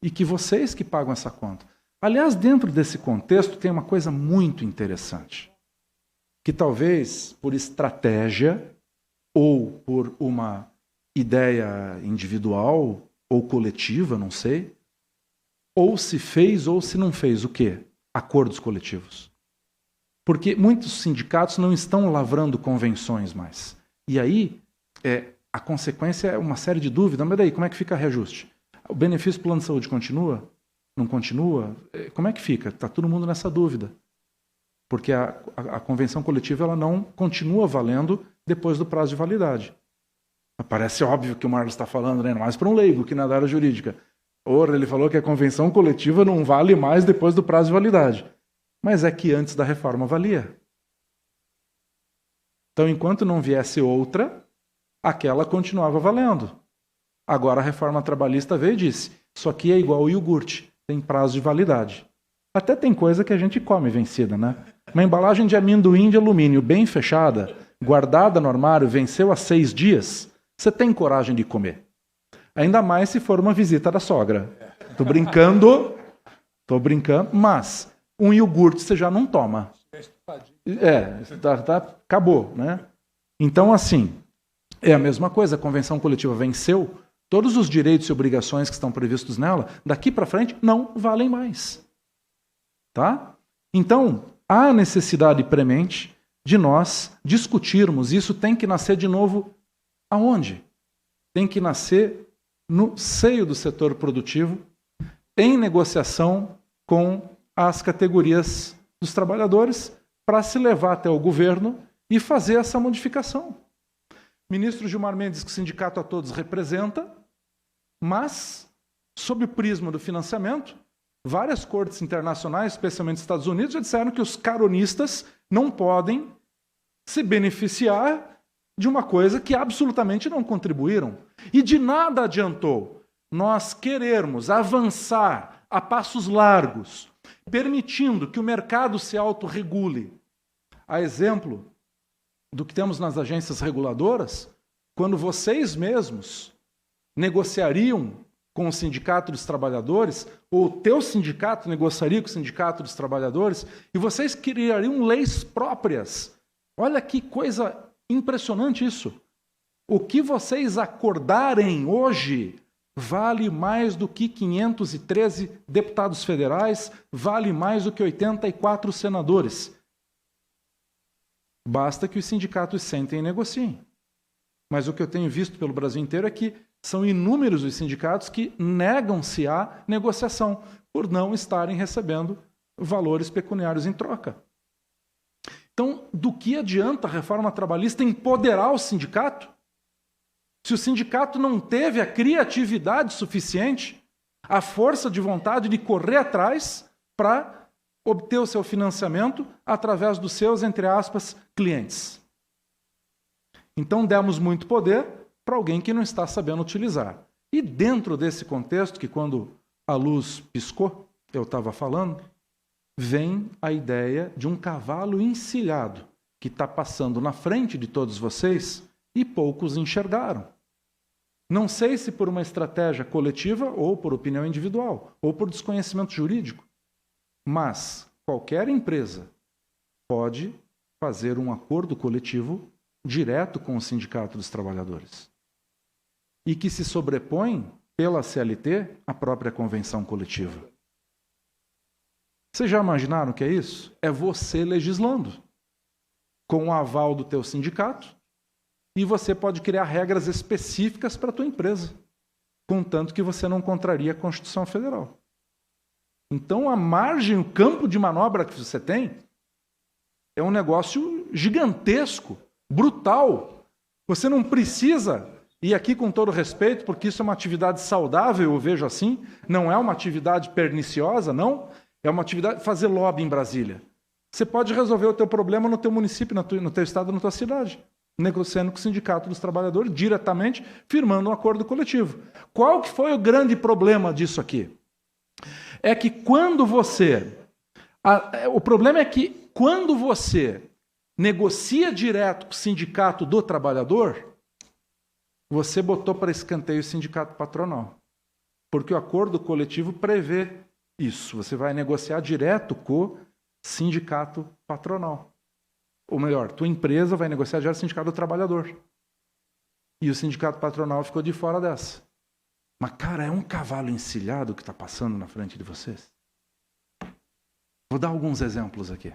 E que vocês que pagam essa conta. Aliás, dentro desse contexto tem uma coisa muito interessante. Que talvez por estratégia ou por uma ideia individual ou coletiva, não sei, ou se fez ou se não fez o quê? Acordos coletivos. Porque muitos sindicatos não estão lavrando convenções mais. E aí, a consequência é uma série de dúvidas. Mas daí, como é que fica o reajuste? O benefício do plano de saúde continua? Não continua? Como é que fica? Está todo mundo nessa dúvida. Porque a convenção coletiva ela não continua valendo depois do prazo de validade. Parece óbvio que o Marlos está falando, né? Mais para um leigo que na área jurídica. Ora, ele falou que a convenção coletiva não vale mais depois do prazo de validade. Mas é que antes da reforma valia. Então, enquanto não viesse outra, aquela continuava valendo. Agora a reforma trabalhista veio e disse, isso aqui é igual ao iogurte, tem prazo de validade. Até tem coisa que a gente come vencida, né? Uma embalagem de amendoim de alumínio bem fechada, guardada no armário, venceu há 6 dias, você tem coragem de comer. Ainda mais se for uma visita da sogra. Estou brincando, mas um iogurte você já não toma. Acabou, né? Então, assim, é a mesma coisa, a convenção coletiva venceu, todos os direitos e obrigações que estão previstos nela, daqui para frente, não valem mais. Tá? Então, há necessidade premente de nós discutirmos, isso tem que nascer de novo aonde? Tem que nascer no seio do setor produtivo, em negociação com as categorias dos trabalhadores, para se levar até o governo e fazer essa modificação. O ministro Gilmar Mendes, que o sindicato a todos representa, mas, sob o prisma do financiamento, várias cortes internacionais, especialmente Estados Unidos, já disseram que os caronistas não podem se beneficiar de uma coisa que absolutamente não contribuíram. E de nada adiantou nós querermos avançar a passos largos, permitindo que o mercado se autorregule. A exemplo do que temos nas agências reguladoras, quando vocês mesmos negociariam com o Sindicato dos Trabalhadores, ou o teu sindicato negociaria com o Sindicato dos Trabalhadores, e vocês criariam leis próprias. Olha que coisa impressionante isso. O que vocês acordarem hoje vale mais do que 513 deputados federais, vale mais do que 84 senadores. Basta que os sindicatos sentem e negociem. Mas o que eu tenho visto pelo Brasil inteiro é que são inúmeros os sindicatos que negam-se à negociação por não estarem recebendo valores pecuniários em troca. Então, do que adianta a reforma trabalhista empoderar o sindicato? Se o sindicato não teve a criatividade suficiente, a força de vontade de correr atrás para obter o seu financiamento através dos seus, entre aspas, clientes. Então, demos muito poder para alguém que não está sabendo utilizar. E dentro desse contexto, que quando a luz piscou, eu estava falando, vem a ideia de um cavalo encilhado que está passando na frente de todos vocês e poucos enxergaram. Não sei se por uma estratégia coletiva ou por opinião individual, ou por desconhecimento jurídico, mas qualquer empresa pode fazer um acordo coletivo direto com o Sindicato dos Trabalhadores e que se sobrepõe pela CLT à própria convenção coletiva. Vocês já imaginaram o que é isso? É você legislando com o aval do teu sindicato e você pode criar regras específicas para a tua empresa, contanto que você não contraria a Constituição Federal. Então, a margem, o campo de manobra que você tem é um negócio gigantesco, brutal. Você não precisa, e aqui com todo respeito, porque isso é uma atividade saudável, eu vejo assim, não é uma atividade perniciosa, não. É uma atividade, fazer lobby em Brasília. Você pode resolver o teu problema no teu município, no teu estado, na tua cidade, negociando com o Sindicato dos Trabalhadores diretamente, firmando um acordo coletivo. Qual que foi o grande problema disso aqui? É que quando você... o problema é que quando você negocia direto com o Sindicato do Trabalhador, você botou para escanteio o sindicato patronal. Porque o acordo coletivo prevê isso. Você vai negociar direto com o sindicato patronal. Ou melhor, tua empresa vai negociar direto com o sindicato do trabalhador. E o sindicato patronal ficou de fora dessa. Mas, cara, é um cavalo encilhado que está passando na frente de vocês. Vou dar alguns exemplos aqui.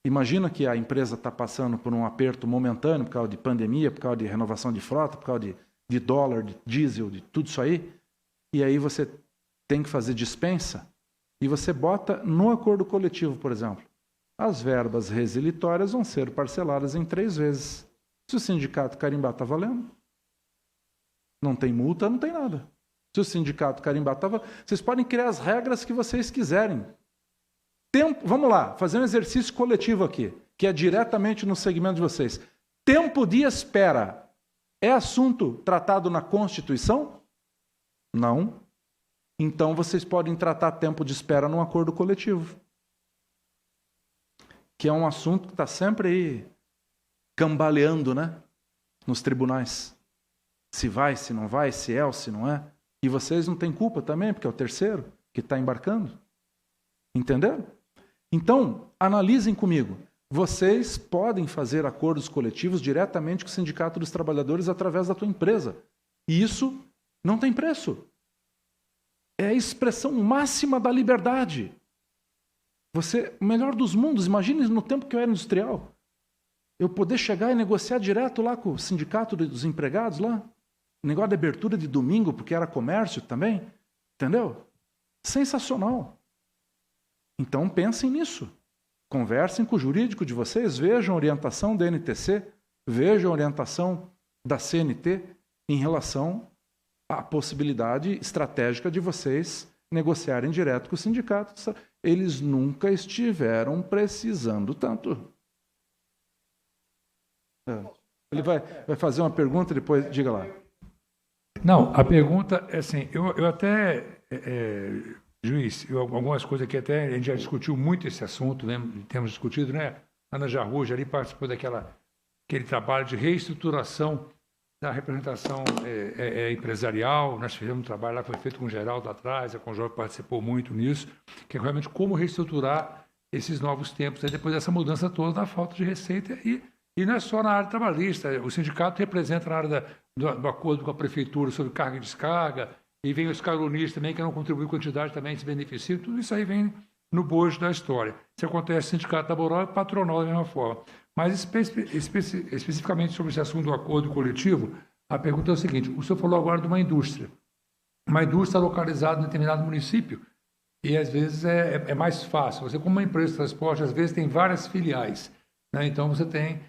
Imagina que a empresa está passando por um aperto momentâneo por causa de pandemia, por causa de renovação de frota, por causa de dólar, de diesel, de tudo isso aí. E aí você tem que fazer dispensa e você bota no acordo coletivo, por exemplo, as verbas resilitórias vão ser parceladas em 3 vezes. Se o sindicato carimbar, está valendo. Não tem multa, não tem nada. Se o sindicato carimbar, está valendo. Vocês podem criar as regras que vocês quiserem. Vamos lá, fazer um exercício coletivo aqui, que é diretamente no segmento de vocês. Tempo de espera é assunto tratado na Constituição? Não. Então vocês podem tratar tempo de espera num acordo coletivo. Que é um assunto que está sempre aí cambaleando, né? Nos tribunais. Se vai, se não vai, se é ou se não é. E vocês não têm culpa também, porque é o terceiro que está embarcando. Entenderam? Então, analisem comigo. Vocês podem fazer acordos coletivos diretamente com o Sindicato dos Trabalhadores através da tua empresa. E isso não tem preço. É a expressão máxima da liberdade. Você, o melhor dos mundos, imagine no tempo que eu era industrial. Eu poder chegar e negociar direto lá com o sindicato dos empregados lá. Negócio de abertura de domingo, porque era comércio também. Entendeu? Sensacional. Então pensem nisso. Conversem com o jurídico de vocês, vejam a orientação da NTC, vejam a orientação da CNT em relação à possibilidade estratégica de vocês negociarem direto com o sindicato. Eles nunca estiveram precisando tanto. Ele vai fazer uma pergunta, depois diga lá. Não, a pergunta é assim, eu até, juiz, algumas coisas que até a gente já discutiu muito esse assunto, né? Temos discutido, né? Ana Jarruja ali participou aquele trabalho de reestruturação da representação empresarial. Nós fizemos um trabalho lá, foi feito com o Geraldo atrás, a Conjov participou muito nisso, que é realmente como reestruturar esses novos tempos, aí depois dessa mudança toda da falta de receita e não é só na área trabalhista. O sindicato representa na área do acordo com a prefeitura sobre carga e descarga, e vem os caronistas também, que não contribuem com quantidade, também se beneficiam. Tudo isso aí vem no bojo da história. Isso acontece no sindicato laboral e patronal da mesma forma. Mas especificamente sobre esse assunto do acordo coletivo, a pergunta é o seguinte: o senhor falou agora de uma indústria localizada em determinado município, e às vezes é mais fácil. Você, como uma empresa de transporte, às vezes tem várias filiais, né? Então você tem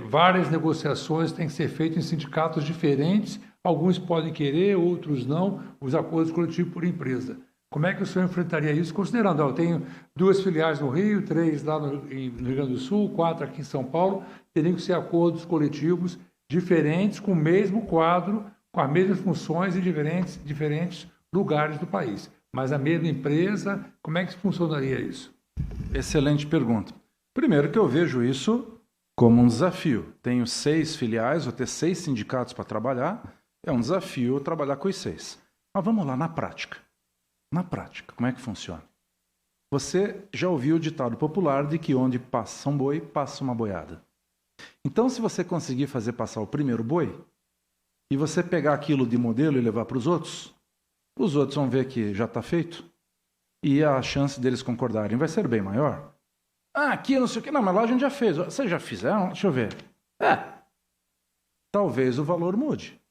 várias negociações, tem que ser feitas em sindicatos diferentes, alguns podem querer, outros não, os acordos coletivos por empresa. Como é que o senhor enfrentaria isso, considerando, eu tenho 2 filiais no Rio, 3 lá no Rio Grande do Sul, 4 aqui em São Paulo, teriam que ser acordos coletivos diferentes, com o mesmo quadro, com as mesmas funções em diferentes lugares do país. Mas a mesma empresa, como é que funcionaria isso? Excelente pergunta. Primeiro que eu vejo isso como um desafio. Tenho 6 filiais, vou ter 6 sindicatos para trabalhar, é um desafio trabalhar com os 6. Mas vamos lá, na prática. Na prática, como é que funciona? Você já ouviu o ditado popular de que onde passa um boi, passa uma boiada. Então, se você conseguir fazer passar o primeiro boi, e você pegar aquilo de modelo e levar para os outros vão ver que já está feito, e a chance deles concordarem vai ser bem maior. Ah, aqui não sei o que, não, mas lá a gente já fez. Vocês já fizeram? Deixa eu ver. Talvez o valor mude.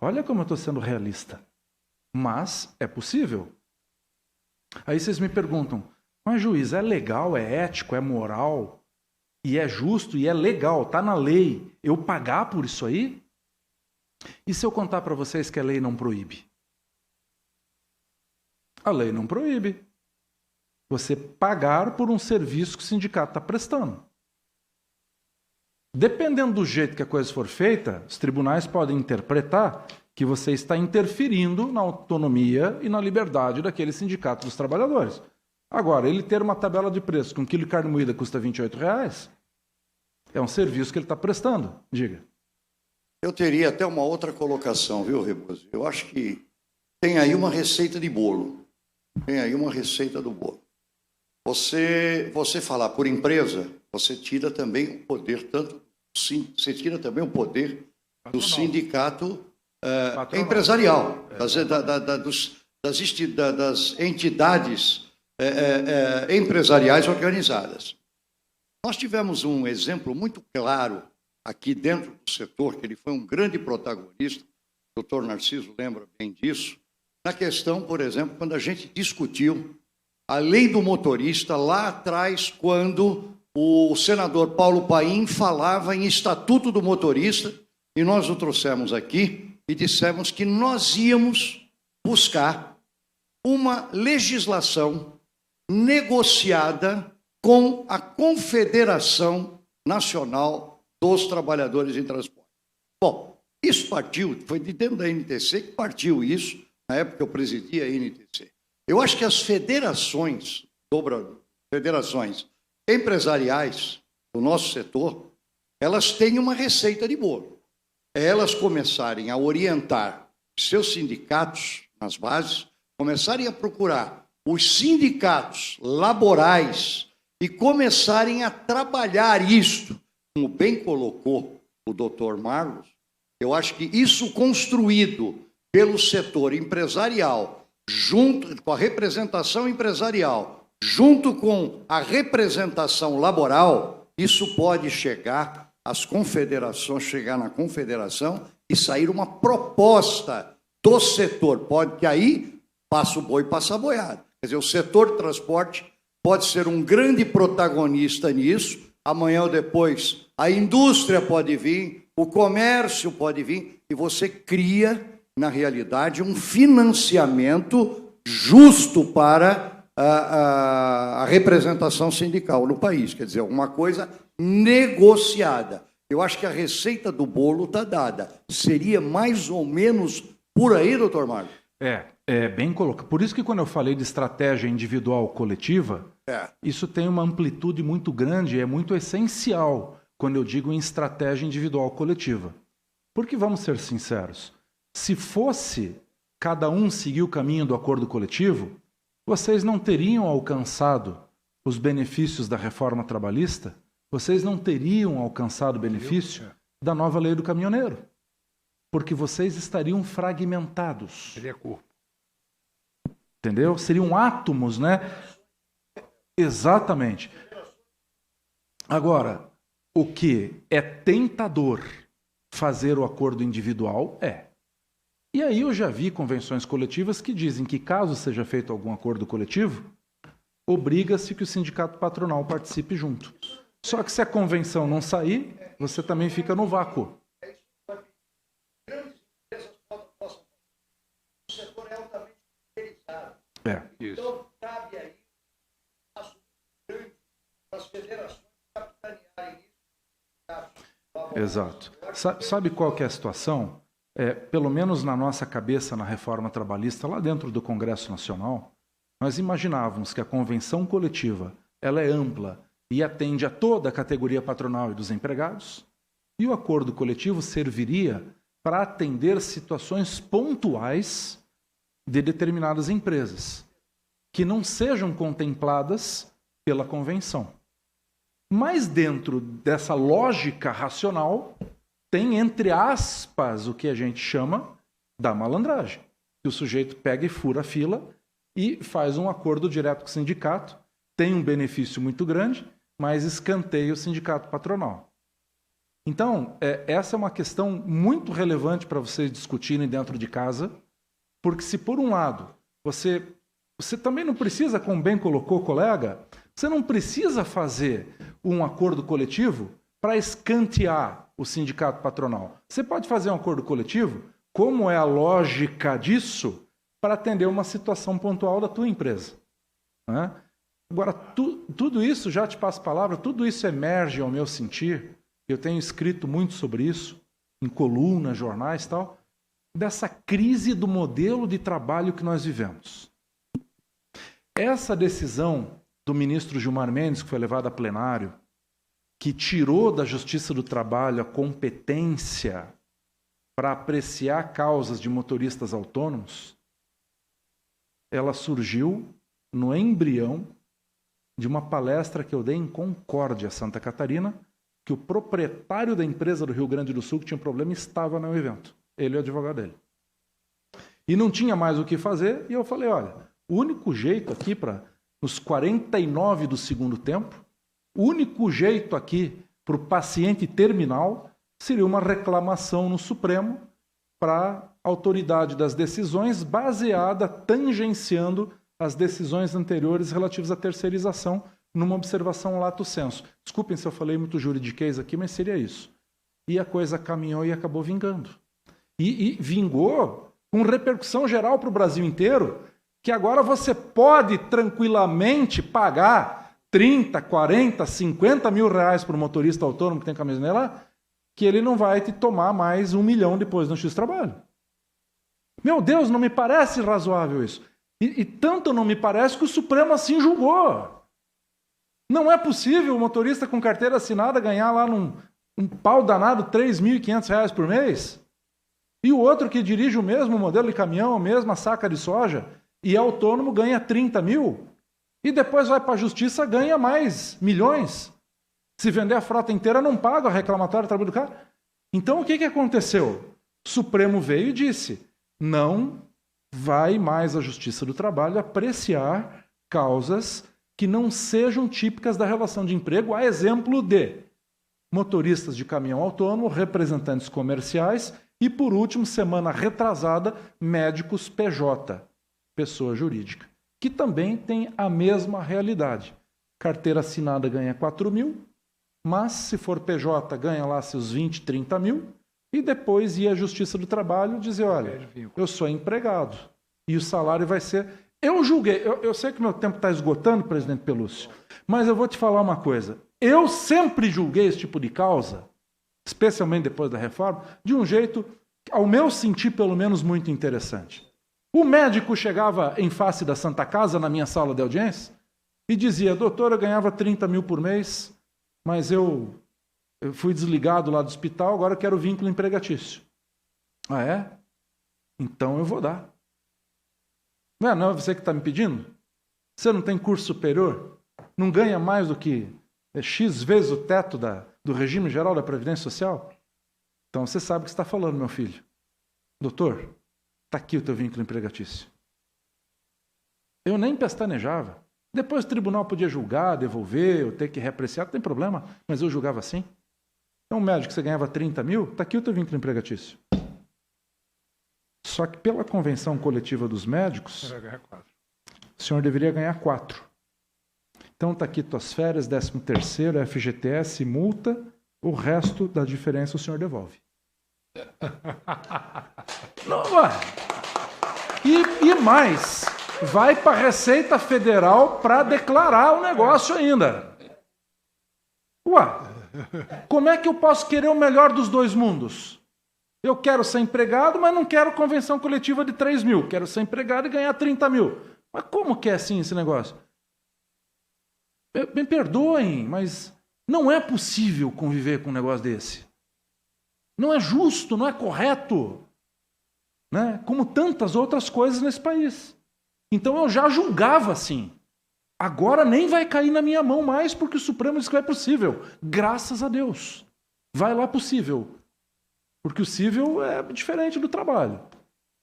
Olha como eu estou sendo realista. Mas é possível. Aí vocês me perguntam, mas juiz, é legal, é ético, é moral, e é justo, e é legal, está na lei, eu pagar por isso aí? E se eu contar para vocês que a lei não proíbe? A lei não proíbe. Você pagar por um serviço que o sindicato está prestando. Dependendo do jeito que a coisa for feita, os tribunais podem interpretar que você está interferindo na autonomia e na liberdade daquele sindicato dos trabalhadores. Agora, ele ter uma tabela de preço que 1 quilo de carne moída custa R$28, é um serviço que ele está prestando. Diga. Eu teria até uma outra colocação, viu, Rebouzi? Eu acho que tem aí uma receita de bolo. Tem aí uma receita do bolo. Você falar por empresa, você tira também o poder, você tira também o poder do sindicato empresarial, das entidades empresariais organizadas. Nós tivemos um exemplo muito claro aqui dentro do setor, que ele foi um grande protagonista, o doutor Narciso lembra bem disso, na questão, por exemplo, quando a gente discutiu a lei do motorista lá atrás, quando o senador Paulo Paim falava em estatuto do motorista, e nós o trouxemos aqui e dissemos que nós íamos buscar uma legislação negociada com a Confederação Nacional dos Trabalhadores em Transporte. Bom, isso partiu, foi de dentro da NTC que partiu isso, na época eu presidia a NTC. Eu acho que as federações empresariais do nosso setor, elas têm uma receita de bolo. É elas começarem a orientar seus sindicatos nas bases, começarem a procurar os sindicatos laborais e começarem a trabalhar isto, como bem colocou o doutor Marlos. Eu acho que isso construído pelo setor empresarial, junto com a representação empresarial, junto com a representação laboral, isso pode chegar às confederações, chegar na confederação e sair uma proposta do setor. Pode que aí passa o boi, passa a boiada. Quer dizer, o setor de transporte pode ser um grande protagonista nisso. Amanhã ou depois a indústria pode vir, o comércio pode vir, e você cria, na realidade, um financiamento justo para a representação sindical no país. Quer dizer, uma coisa negociada. Eu acho que a receita do bolo está dada. Seria mais ou menos por aí, doutor Marcos? É bem colocado. Por isso que quando eu falei de estratégia individual coletiva, isso tem uma amplitude muito grande, é muito essencial quando eu digo em estratégia individual coletiva. Porque, vamos ser sinceros, se fosse cada um seguir o caminho do acordo coletivo, vocês não teriam alcançado os benefícios da reforma trabalhista, vocês não teriam alcançado o benefício da nova lei do caminhoneiro, porque vocês estariam fragmentados. Seria corpo. Entendeu? Seriam átomos, né? Exatamente. Agora, o que é tentador fazer o acordo individual é. E aí eu já vi convenções coletivas que dizem que, caso seja feito algum acordo coletivo, obriga-se que o sindicato patronal participe junto. Só que se a convenção não sair, você também fica no vácuo. O setor é altamente pulverizado. Isso. Cabe aí as federações capitanearem isso. Exato. Sabe qual que é a situação? Pelo menos na nossa cabeça, na reforma trabalhista, lá dentro do Congresso Nacional, nós imaginávamos que a convenção coletiva ela é ampla e atende a toda a categoria patronal e dos empregados, e o acordo coletivo serviria para atender situações pontuais de determinadas empresas, que não sejam contempladas pela convenção. Mas dentro dessa lógica racional, tem, entre aspas, o que a gente chama da malandragem. Que o sujeito pega e fura a fila e faz um acordo direto com o sindicato, tem um benefício muito grande, mas escanteia o sindicato patronal. Então, essa é uma questão muito relevante para vocês discutirem dentro de casa, porque se por um lado você também não precisa, como bem colocou o colega, você não precisa fazer um acordo coletivo para escantear o sindicato patronal. Você pode fazer um acordo coletivo, como é a lógica disso, para atender uma situação pontual da tua empresa. Né? Agora, tudo isso, já te passo a palavra, tudo isso emerge ao meu sentir, eu tenho escrito muito sobre isso, em colunas, jornais e tal, dessa crise do modelo de trabalho que nós vivemos. Essa decisão do ministro Gilmar Mendes, que foi levada a plenário, que tirou da Justiça do Trabalho a competência para apreciar causas de motoristas autônomos, ela surgiu no embrião de uma palestra que eu dei em Concórdia, Santa Catarina, que o proprietário da empresa do Rio Grande do Sul que tinha problema estava no evento, ele e o advogado dele. E não tinha mais o que fazer, e eu falei, olha, o único jeito aqui para, nos 49 do segundo tempo, o único jeito aqui para o paciente terminal seria uma reclamação no Supremo para a autoridade das decisões baseada, tangenciando as decisões anteriores relativas à terceirização, numa observação lato sensu. Desculpem se eu falei muito juridiquês aqui, mas seria isso. E a coisa caminhou e acabou vingando. E vingou com repercussão geral para o Brasil inteiro, que agora você pode tranquilamente pagar 30, 40, 50 mil reais para o motorista autônomo que tem camisinha lá, que ele não vai te tomar mais 1 milhão depois no X-Trabalho. Meu Deus, não me parece razoável isso. E tanto não me parece que o Supremo assim julgou. Não é possível o motorista com carteira assinada ganhar lá um pau danado R$ 3.500 por mês, e o outro que dirige o mesmo modelo de caminhão, a mesma saca de soja, e é autônomo, ganha 30 mil, e depois vai para a justiça e ganha mais milhões. Se vender a frota inteira, não paga a reclamatória do trabalho do cara. Então, o que aconteceu? O Supremo veio e disse, não vai mais a Justiça do Trabalho apreciar causas que não sejam típicas da relação de emprego, a exemplo de motoristas de caminhão autônomo, representantes comerciais e, por último, semana retrasada, médicos PJ, pessoa jurídica, que também tem a mesma realidade. Carteira assinada ganha 4 mil, mas se for PJ ganha lá seus 20, 30 mil, e depois ir à Justiça do Trabalho dizer, olha, eu sou empregado e o salário vai ser... Eu julguei, eu sei que meu tempo está esgotando, presidente Pelúcio, mas eu vou te falar uma coisa. Eu sempre julguei esse tipo de causa, especialmente depois da reforma, de um jeito, ao meu sentir, pelo menos, muito interessante. O médico chegava em face da Santa Casa, na minha sala de audiência, e dizia, doutor, eu ganhava 30 mil por mês, mas eu fui desligado lá do hospital, agora eu quero vínculo empregatício. Ah, é? Então eu vou dar. Não é você que está me pedindo? Você não tem curso superior? Não ganha mais do que X vezes o teto do regime geral da Previdência Social? Então você sabe o que você está falando, meu filho. Doutor, está aqui o teu vínculo empregatício. Eu nem pestanejava. Depois o tribunal podia julgar, devolver, eu ter que reapreciar, não tem problema, mas eu julgava assim. Então, médico, você ganhava 30 mil, está aqui o teu vínculo empregatício. Só que pela convenção coletiva dos médicos, o senhor deveria ganhar 4. Então está aqui tuas férias, 13º, FGTS, multa, o resto da diferença o senhor devolve. Não, e mais, vai para a Receita Federal para declarar o negócio ainda. Como é que eu posso querer o melhor dos dois mundos? Eu quero ser empregado, mas não quero convenção coletiva de 3 mil. Quero ser empregado e ganhar 30 mil. Mas como que é assim esse negócio? Me perdoem, mas não é possível conviver com um negócio desse. Não é justo, não é correto. Né? Como tantas outras coisas nesse país. Então eu já julgava assim. Agora nem vai cair na minha mão mais, porque o Supremo diz que é possível. Graças a Deus. Vai lá possível. Porque o cível é diferente do trabalho.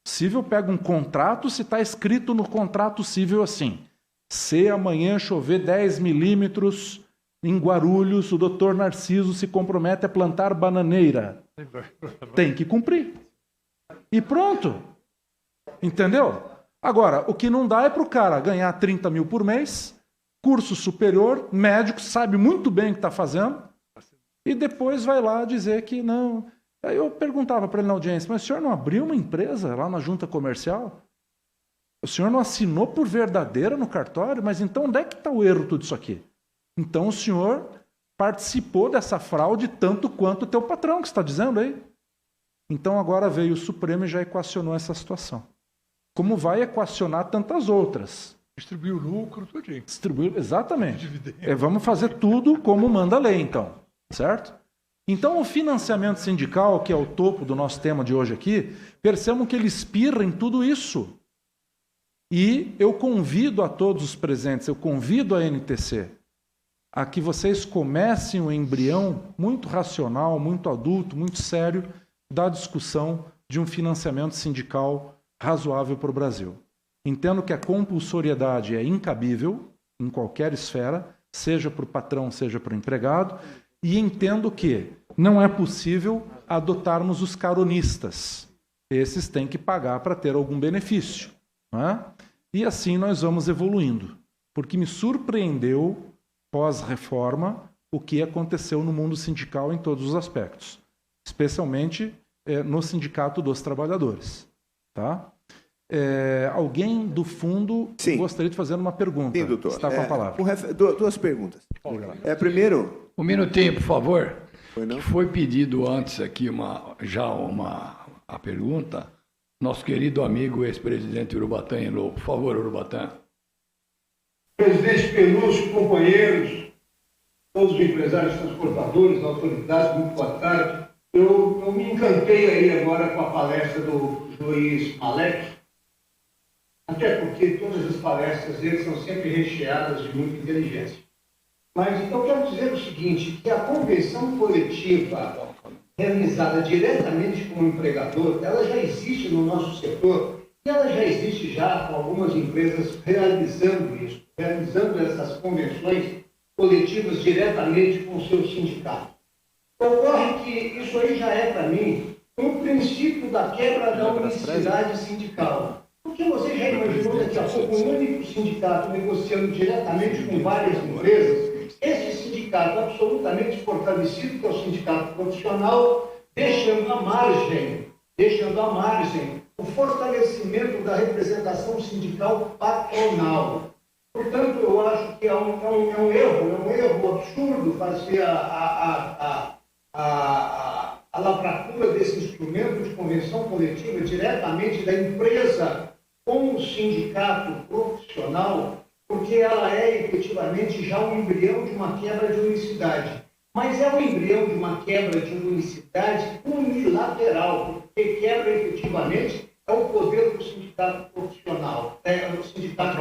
O cível pega um contrato, se está escrito no contrato cível assim. Se amanhã chover 10 milímetros em Guarulhos, o doutor Narciso se compromete a plantar bananeira. Tem que cumprir. E pronto. Entendeu? Agora, o que não dá é para o cara ganhar 30 mil por mês, curso superior, médico, sabe muito bem o que está fazendo, e depois vai lá dizer que não. Aí eu perguntava para ele na audiência, mas o senhor não abriu uma empresa lá na junta comercial? O senhor não assinou por verdadeira no cartório, mas então onde é que está o erro tudo isso aqui? Então o senhor participou dessa fraude tanto quanto o teu patrão, que está dizendo aí. Então agora veio o Supremo e já equacionou essa situação. Como vai equacionar tantas outras? Distribuir o lucro, tudinho. Distribuir, exatamente. Vamos fazer tudo como manda a lei, então. Certo? Então o financiamento sindical, que é o topo do nosso tema de hoje aqui, percebam que ele espirra em tudo isso. E eu convido a todos os presentes, eu convido a NTC a que vocês comecem o embrião muito racional, muito adulto, muito sério da discussão de um financiamento sindical razoável para o Brasil. Entendo que a compulsoriedade é incabível em qualquer esfera, seja para o patrão, seja para o empregado, e entendo que não é possível adotarmos os caronistas. Esses têm que pagar para ter algum benefício. Não é? E assim nós vamos evoluindo. Porque me surpreendeu, pós-reforma, o que aconteceu no mundo sindical em todos os aspectos. Especialmente no Sindicato dos Trabalhadores. Tá? Alguém do fundo gostaria de fazer uma pergunta. Sim, doutor. Está com a palavra. Duas perguntas. Primeiro... Um minutinho, por favor. Não? Foi pedido antes aqui a pergunta. Nosso querido amigo ex-presidente Urubatã Elô. Por favor, Urubatã. Presidente Pelúcio, companheiros, todos os empresários transportadores, autoridades, muito boa tarde. Eu me encantei aí agora com a palestra do juiz Malek, até porque todas as palestras dele são sempre recheadas de muita inteligência. Mas eu quero dizer o seguinte, que a convenção coletiva realizada diretamente com o empregador, ela já existe no nosso setor e ela já existe já com algumas empresas realizando isso, realizando essas convenções coletivas diretamente com o seu sindicato. Ocorre que isso aí já é, para mim, um princípio da quebra da unicidade sindical. Porque você já imaginou daqui a pouco um único sindicato negociando diretamente com várias empresas, esse sindicato absolutamente fortalecido, que é o sindicato profissional, deixando à margem o fortalecimento da representação sindical patronal. Portanto, eu acho que é um erro absurdo fazer a lavratura desse instrumento de convenção coletiva diretamente da empresa com o sindicato profissional, porque ela é efetivamente já um embrião de uma quebra de unicidade. Mas é um embrião de uma quebra de unicidade unilateral, porque quebra efetivamente é o poder do sindicato profissional, o sindicato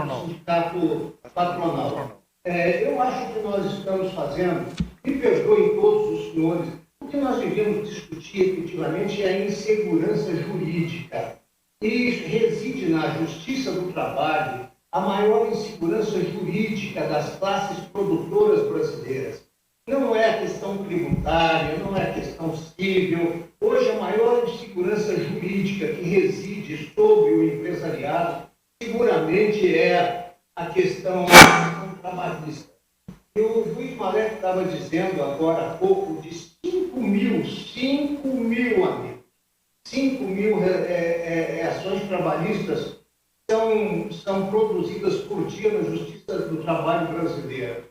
patronal. Eu acho que nós estamos fazendo, me perdoem todos os senhores, o que nós devemos discutir efetivamente é a insegurança jurídica. E reside na Justiça do Trabalho a maior insegurança jurídica das classes produtoras brasileiras. Não é a questão tributária, não é a questão civil. Hoje, a maior insegurança jurídica que reside sobre o empresariado seguramente é a questão trabalhista. E o juiz Malek estava dizendo agora há pouco de 5 mil, amigos. 5 mil ações trabalhistas são produzidas por dia na Justiça do Trabalho brasileira.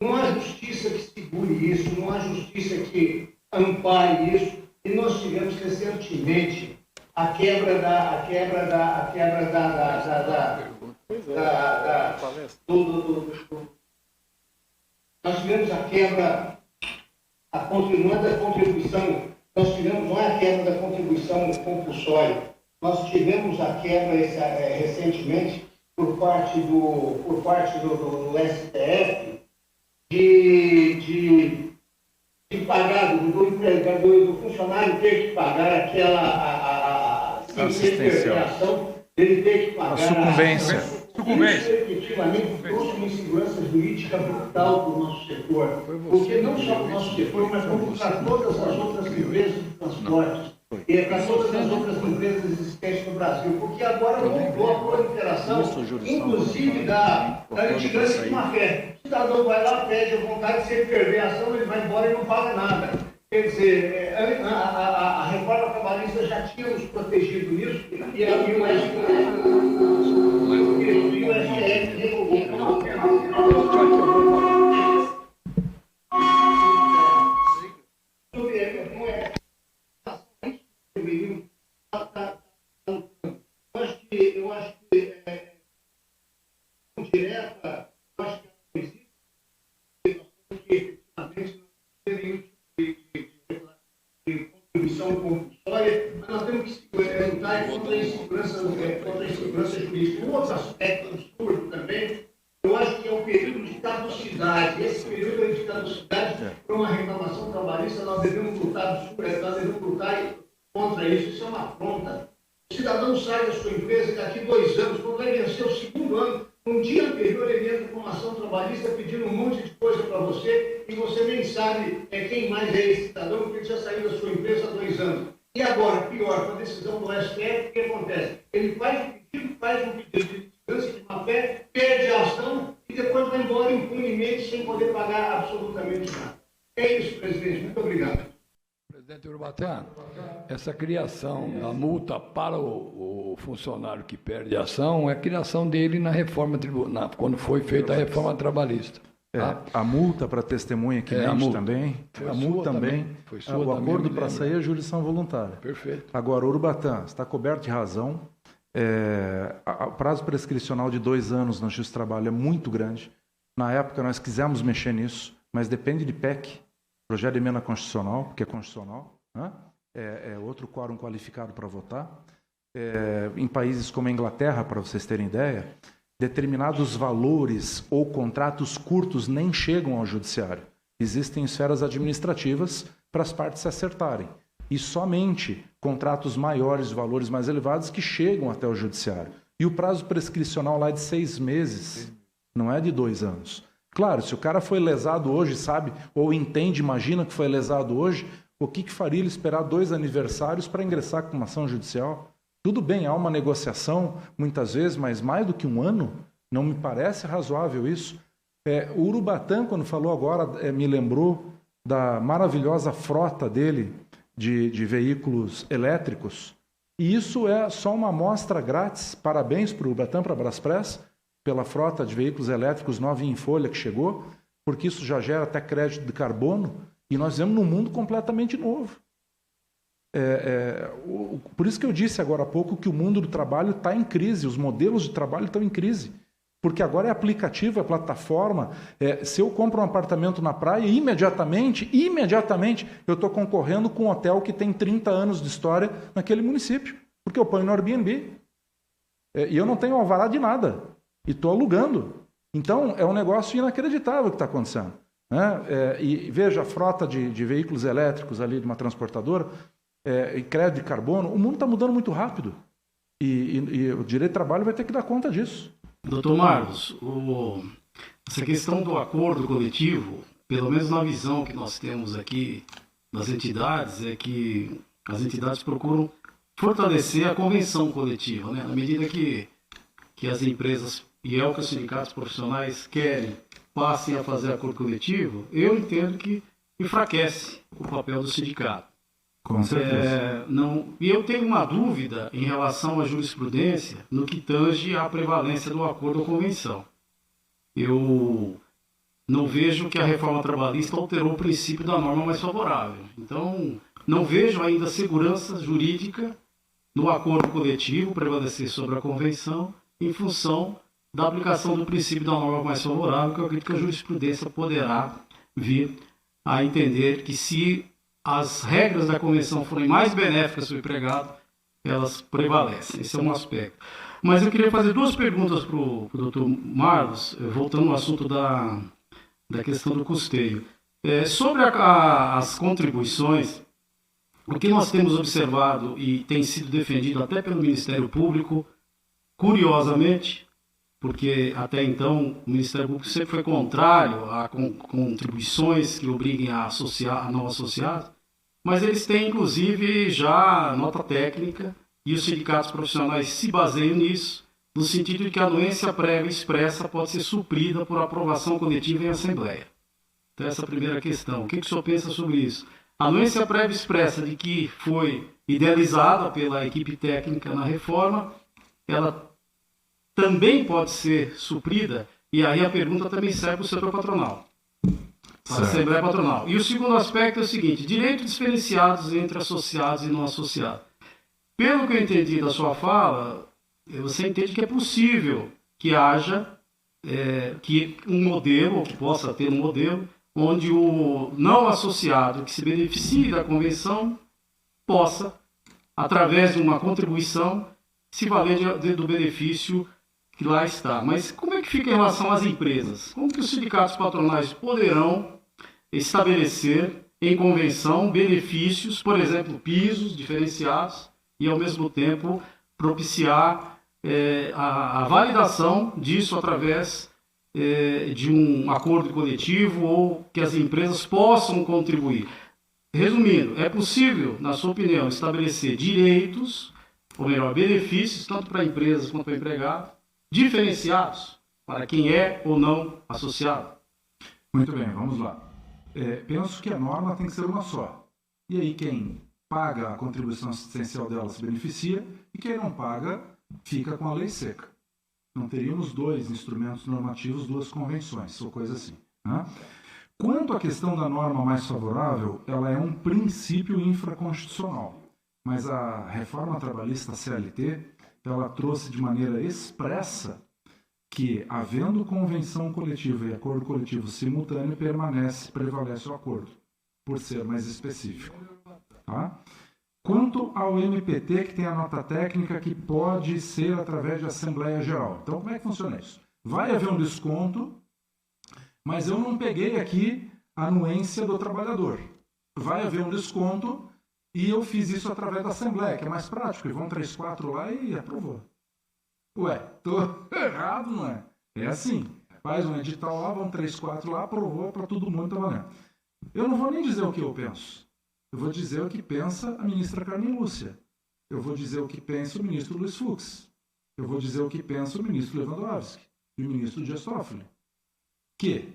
Não há justiça que segure isso, não há justiça que ampare isso. E nós tivemos recentemente nós tivemos a quebra, não é a quebra da contribuição compulsória. Nós tivemos a quebra recentemente por parte do STF de pagar, do funcionário ter que pagar aquela assistencial, ele ter que pagar a sucumbência. Isso efetivamente trouxe uma insegurança jurídica brutal para o nosso setor, porque não só para o nosso setor, mas como para todas as outras empresas de transportes e para todas as outras empresas existentes no Brasil, porque agora mudou a proliferação, inclusive da litigância de má fé. O cidadão vai lá, pede a vontade, se ele perder a ação, ele vai embora e não paga nada. Quer dizer, a reforma trabalhista já tinha nos protegido nisso, e o STF revogou. Eu acho que direta, eu acho que não existe, nós temos que efetivamente de contribuição compulsória, mas nós temos que lutar contra a insegurança jurídica. Um outro aspecto absurdo também, eu acho que é o período de caducidade. Esse período de caducidade, para uma reclamação trabalhista, nós devemos lutar contra isso. Isso é uma afronta. O cidadão sai da sua empresa daqui 2 anos, quando vai vencer o 2º ano, um dia anterior ele entra com uma ação trabalhista pedindo um monte de coisa para você e você nem sabe quem mais é esse cidadão, porque ele já saiu da sua empresa há 2 anos. E agora, pior, com a decisão do STF, o que acontece? Ele faz um pedido de descanso de má fé, perde a ação e depois vai embora impunemente sem poder pagar absolutamente nada. É isso, presidente. Muito obrigado. Presidente Urubatã, essa criação da multa para o funcionário que perde a ação é a criação dele na reforma tribunal, quando foi feita a reforma trabalhista. Tá? A multa para testemunha que mente também. A multa também. O acordo para sair é jurisdição voluntária. Perfeito. Agora, Urubatã, está coberto de razão. O prazo prescricional de 2 anos na Justiça do Trabalho é muito grande. Na época, nós quisemos mexer nisso, mas depende de PEC. Projeto de emenda constitucional, porque é constitucional, né? É outro quórum qualificado para votar. Em países como a Inglaterra, para vocês terem ideia, determinados valores ou contratos curtos nem chegam ao judiciário. Existem esferas administrativas para as partes se acertarem. E somente contratos maiores, valores mais elevados, que chegam até o judiciário. E o prazo prescricional lá é de 6 meses, não é de 2 anos. Claro, se o cara foi lesado hoje, sabe, ou entende, imagina que foi lesado hoje, o que faria ele esperar 2 aniversários para ingressar com uma ação judicial? Tudo bem, há uma negociação, muitas vezes, mas mais do que 1 ano, não me parece razoável isso. O Urubatã, quando falou agora, me lembrou da maravilhosa frota dele de veículos elétricos, e isso é só uma amostra grátis. Parabéns para o Urubatã, para a Braspress, pela frota de veículos elétricos novinha em folha que chegou, porque isso já gera até crédito de carbono, e nós vivemos num mundo completamente novo. Por isso que eu disse agora há pouco que o mundo do trabalho está em crise, os modelos de trabalho estão em crise, porque agora é aplicativo, é plataforma. Se eu compro um apartamento na praia, imediatamente, eu estou concorrendo com um hotel que tem 30 anos de história naquele município, porque eu ponho no Airbnb. E eu não tenho alvará de nada. E estou alugando. Então, é um negócio inacreditável que está acontecendo. Né? E veja, a frota de veículos elétricos ali de uma transportadora, e crédito de carbono, o mundo está mudando muito rápido. E o direito de trabalho vai ter que dar conta disso. Doutor Marcos, essa questão do acordo coletivo, pelo menos na visão que nós temos aqui das entidades, é que as entidades procuram fortalecer a convenção coletiva, né? Na medida que as empresas e que os sindicatos profissionais querem passem a fazer acordo coletivo, eu entendo que enfraquece o papel do sindicato. Com certeza. E eu tenho uma dúvida em relação à jurisprudência no que tange à prevalência do acordo ou convenção. Eu não vejo que a reforma trabalhista alterou o princípio da norma mais favorável. Então, não vejo ainda segurança jurídica no acordo coletivo prevalecer sobre a convenção em função da aplicação do princípio da norma mais favorável, que eu acredito que a jurisprudência poderá vir a entender que se as regras da convenção forem mais benéficas para o empregado, elas prevalecem. Esse é um aspecto. Mas eu queria fazer 2 perguntas para o doutor Marlos, voltando ao assunto da questão do custeio. Sobre as contribuições, o que nós temos observado e tem sido defendido até pelo Ministério Público, curiosamente, porque até então o Ministério Público sempre foi contrário a contribuições que obriguem a não associados, mas eles têm inclusive já nota técnica e os sindicatos profissionais se baseiam nisso, no sentido de que a anuência prévia expressa pode ser suprida por aprovação coletiva em assembleia. Então essa é a primeira questão. O que o senhor pensa sobre isso? A anuência prévia expressa de que foi idealizada pela equipe técnica na reforma, ela também pode ser suprida, e aí a pergunta também serve para o setor patronal, para a Assembleia Patronal. E o segundo aspecto é o seguinte: direitos diferenciados entre associados e não associados. Pelo que eu entendi da sua fala, você entende que é possível que haja que um modelo, ou que possa ter um modelo, onde o não associado que se beneficie da convenção possa, através de uma contribuição, se valer do benefício que lá está. Mas como é que fica em relação às empresas? Como que os sindicatos patronais poderão estabelecer em convenção benefícios, por exemplo, pisos diferenciados, e ao mesmo tempo propiciar a validação disso através de um acordo coletivo, ou que as empresas possam contribuir? Resumindo, é possível, na sua opinião, estabelecer direitos, ou melhor, benefícios, tanto para empresas quanto para empregados, diferenciados para quem é ou não associado? Muito bem, vamos lá. Penso que a norma tem que ser uma só. E aí quem paga a contribuição assistencial dela se beneficia, e quem não paga fica com a lei seca. Não teríamos dois instrumentos normativos, duas convenções, ou coisa assim, né? Quanto à questão da norma mais favorável, ela é um princípio infraconstitucional. Mas a reforma trabalhista CLT, ela trouxe de maneira expressa que, havendo convenção coletiva e acordo coletivo simultâneo, prevalece o acordo, por ser mais específico. Tá? Quanto ao MPT, que tem a nota técnica que pode ser através de Assembleia Geral. Então, como é que funciona isso? Vai haver um desconto, mas eu não peguei aqui a anuência do trabalhador. Vai haver um desconto e eu fiz isso através da Assembleia, que é mais prático. E vão 3, 4 lá e aprovou. Ué, tô errado, não é? É assim. Faz um edital lá, vão 3, 4 lá, aprovou para todo mundo, tá valendo. Eu não vou nem dizer o que eu penso. Eu vou dizer o que pensa a ministra Carmen Lúcia. Eu vou dizer o que pensa o ministro Luiz Fux. Eu vou dizer o que pensa o ministro Lewandowski e o ministro Dias Toffoli. Que,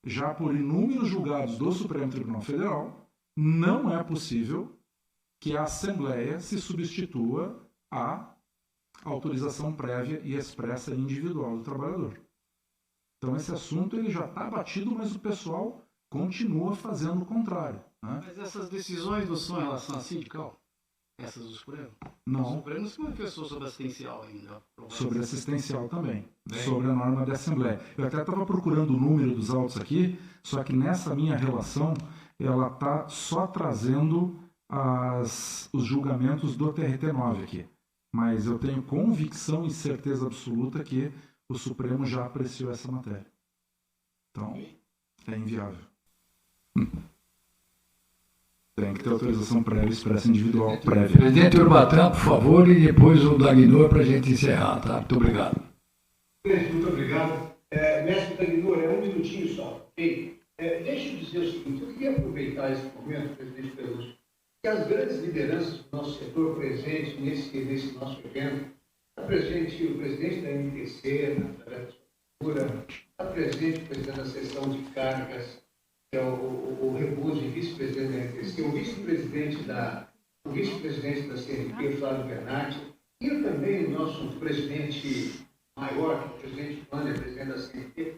já por inúmeros julgados do Supremo Tribunal Federal, não é possível que a Assembleia se substitua à autorização prévia e expressa individual do trabalhador. Então esse assunto ele já está batido, mas o pessoal continua fazendo o contrário. Né? Mas essas decisões não são em relação à sindical? Essas do Supremo? Não. O Supremo se manifestou sobre assistencial ainda. Sobre assistencial também. Sobre a norma da Assembleia. Eu até estava procurando o número dos autos aqui, só que nessa minha relação, ela está só trazendo os julgamentos do TRT9 aqui. Mas eu tenho convicção e certeza absoluta que o Supremo já apreciou essa matéria. Então, é inviável. Tem que ter autorização prévia, expressa individual prévia. Presidente Urbatan, por favor, e depois o Dagnor para a gente encerrar, tá? Muito obrigado. Muito obrigado. Mestre Dagnor, um minutinho só. Deixa eu dizer o seguinte, eu queria aproveitar esse momento, presidente Peluso, que as grandes lideranças do nosso setor presentes nesse nosso evento, está presente o presidente da MTC, da Cultura, está presente o presidente da seção de cargas, que é o Rebouze, vice-presidente da MTC, o vice-presidente da CNP, Flávio Bernardi, e também o nosso presidente maior, que é o presidente Wander, presidente da CNP,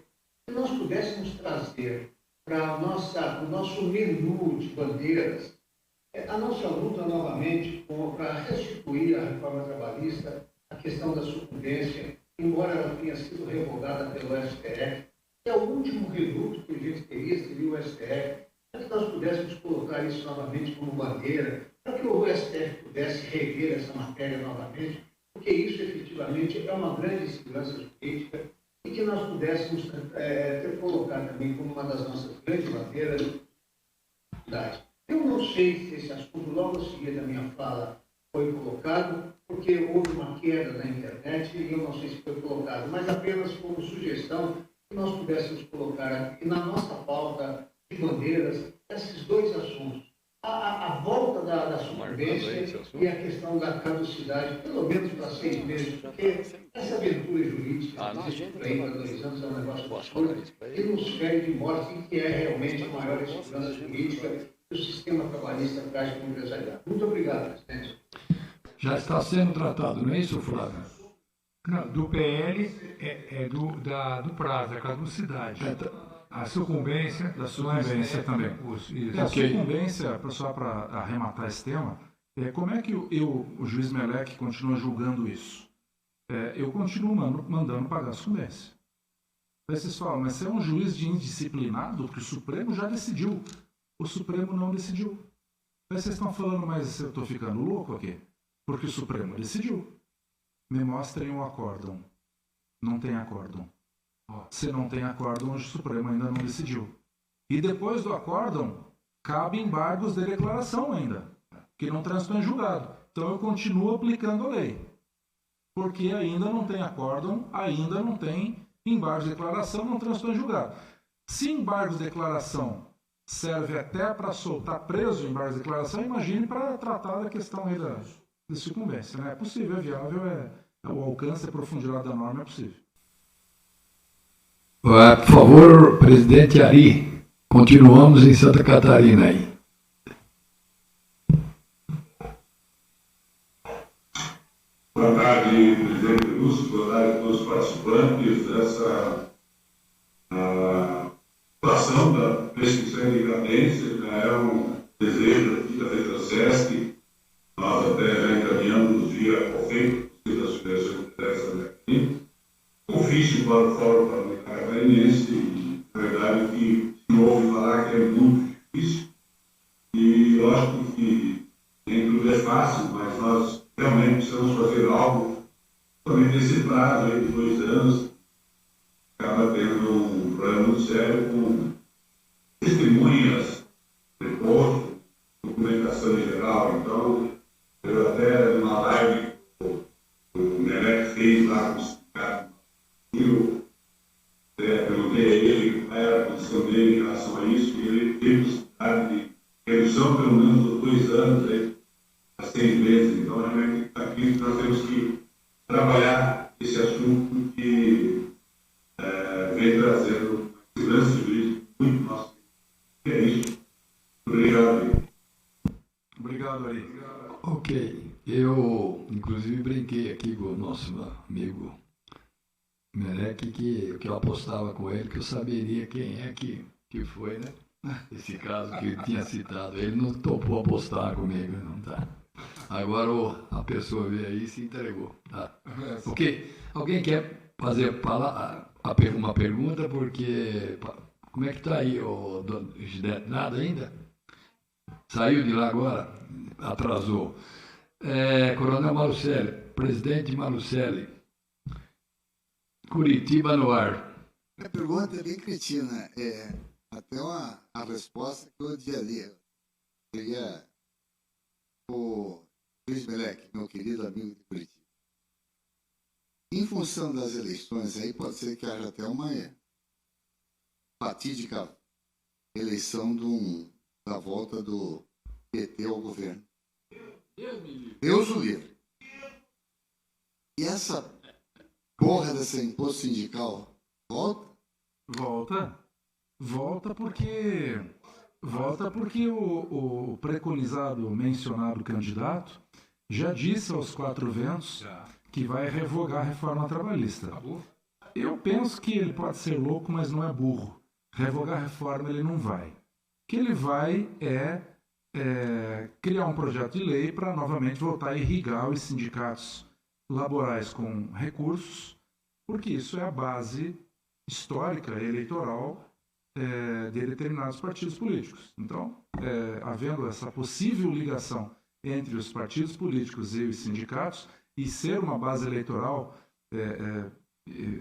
se nós pudéssemos trazer para o nosso menu de bandeiras a nossa luta novamente para restituir a reforma trabalhista, a questão da sucumbência, embora ela tenha sido revogada pelo STF, que é o último reduto que a gente teria, seria o STF, para que nós pudéssemos colocar isso novamente como bandeira, para que o STF pudesse rever essa matéria novamente, porque isso efetivamente é uma grande insegurança jurídica e que nós pudéssemos colocar também como uma das nossas grandes bandeiras. Eu não sei se esse assunto, logo a seguir da minha fala, foi colocado, porque houve uma queda na internet e eu não sei se foi colocado, mas apenas como sugestão que nós pudéssemos colocar aqui na nossa pauta de bandeiras esses dois assuntos. A volta da sucumbência e a questão da caducidade, pelo menos para 6 meses, porque essa aventura jurídica que existe por aí para 2 anos é um negócio absurdo que nos fere de morte e que é realmente a maior insegurança jurídica que o sistema trabalhista traz para o empresariado. Muito obrigado, presidente. Já está sendo tratado, não é isso, Flávio? Não, do PL do prazo, da caducidade. A sucumbência Da sucumbência também. Isso. A sucumbência, só para arrematar esse tema, como é que o juiz Melec continua julgando isso? Eu continuo mandando pagar a sucumbência. Aí vocês falam, mas você é um juiz de indisciplinado, porque o Supremo já decidiu. O Supremo não decidiu. Aí vocês estão falando, mas eu estou ficando louco aqui? Porque o Supremo decidiu. Me mostrem o acórdão. Não tem acórdão. Se não tem acórdão, o Supremo ainda não decidiu. E depois do acórdão, cabe embargos de declaração ainda, que não transitam em julgado. Então eu continuo aplicando a lei. Porque ainda não tem acórdão, ainda não tem embargos de declaração, não transitou em julgado. Se embargos de declaração serve até para soltar preso embargos de declaração, imagine para tratar da questão aí da sucumbência. Né? É possível, é viável, o alcance e a profundidade da norma é possível. Por favor, presidente Ari, continuamos em Santa Catarina aí. Boa tarde, presidente Lúcio, boa tarde a todos os participantes dessa situação da prescrição de decadência. Já é um desejo aqui da Retrocesc. Nós até já encaminhamos via COFEI, das Federações aqui, ofício para o Fórum Parlamentar Catarinense. E, na verdade, que se ouve falar que é muito difícil. E lógico que nem tudo é fácil, mas nós realmente precisamos fazer algo. Também nesse prazo aí de 2 anos, acaba tendo um problema muito sério com testemunhas, depois, documentação em geral. Então, eu até numa live que o Melec fez lá com o sindicato, eu perguntei a ele qual era a posição dele em relação a isso, e ele teve necessidade de redução pelo menos de 2 anos, aí, a 6 meses. Então, realmente, aqui nós temos que trabalhar esse assunto que vem trazendo segurança jurídica muito nossa. É isso. Obrigado, Ari. Obrigado, Ari. Ok. Eu, inclusive, brinquei aqui com o nosso amigo Melec, que eu apostava com ele, que eu saberia quem é que foi, né? Esse caso que ele tinha citado. Ele não topou apostar comigo, não tá? Agora a pessoa veio aí e se entregou. Tá? Ok. Alguém quer fazer uma pergunta? Porque como é que está aí, Gisdete? Nada ainda? Saiu de lá agora? Atrasou. Coronel Malucelli, presidente Malucelli, Curitiba no ar. A pergunta é bem cretina. Até a resposta que eu odiaria. O Luiz Melec, meu querido amigo de Curitiba. Em função das eleições, aí pode ser que haja até uma fatídica eleição da volta do PT ao governo. Deus o livre. E essa porra desse imposto sindical volta? Volta porque o preconizado, mencionado candidato já disse aos 4 ventos que vai revogar a reforma trabalhista. Eu penso que ele pode ser louco, mas não é burro. Revogar a reforma ele não vai. O que ele vai criar um projeto de lei para novamente voltar a irrigar os sindicatos laborais com recursos, porque isso é a base histórica, eleitoral de determinados partidos políticos. Então, havendo essa possível ligação entre os partidos políticos e os sindicatos, e ser uma base eleitoral,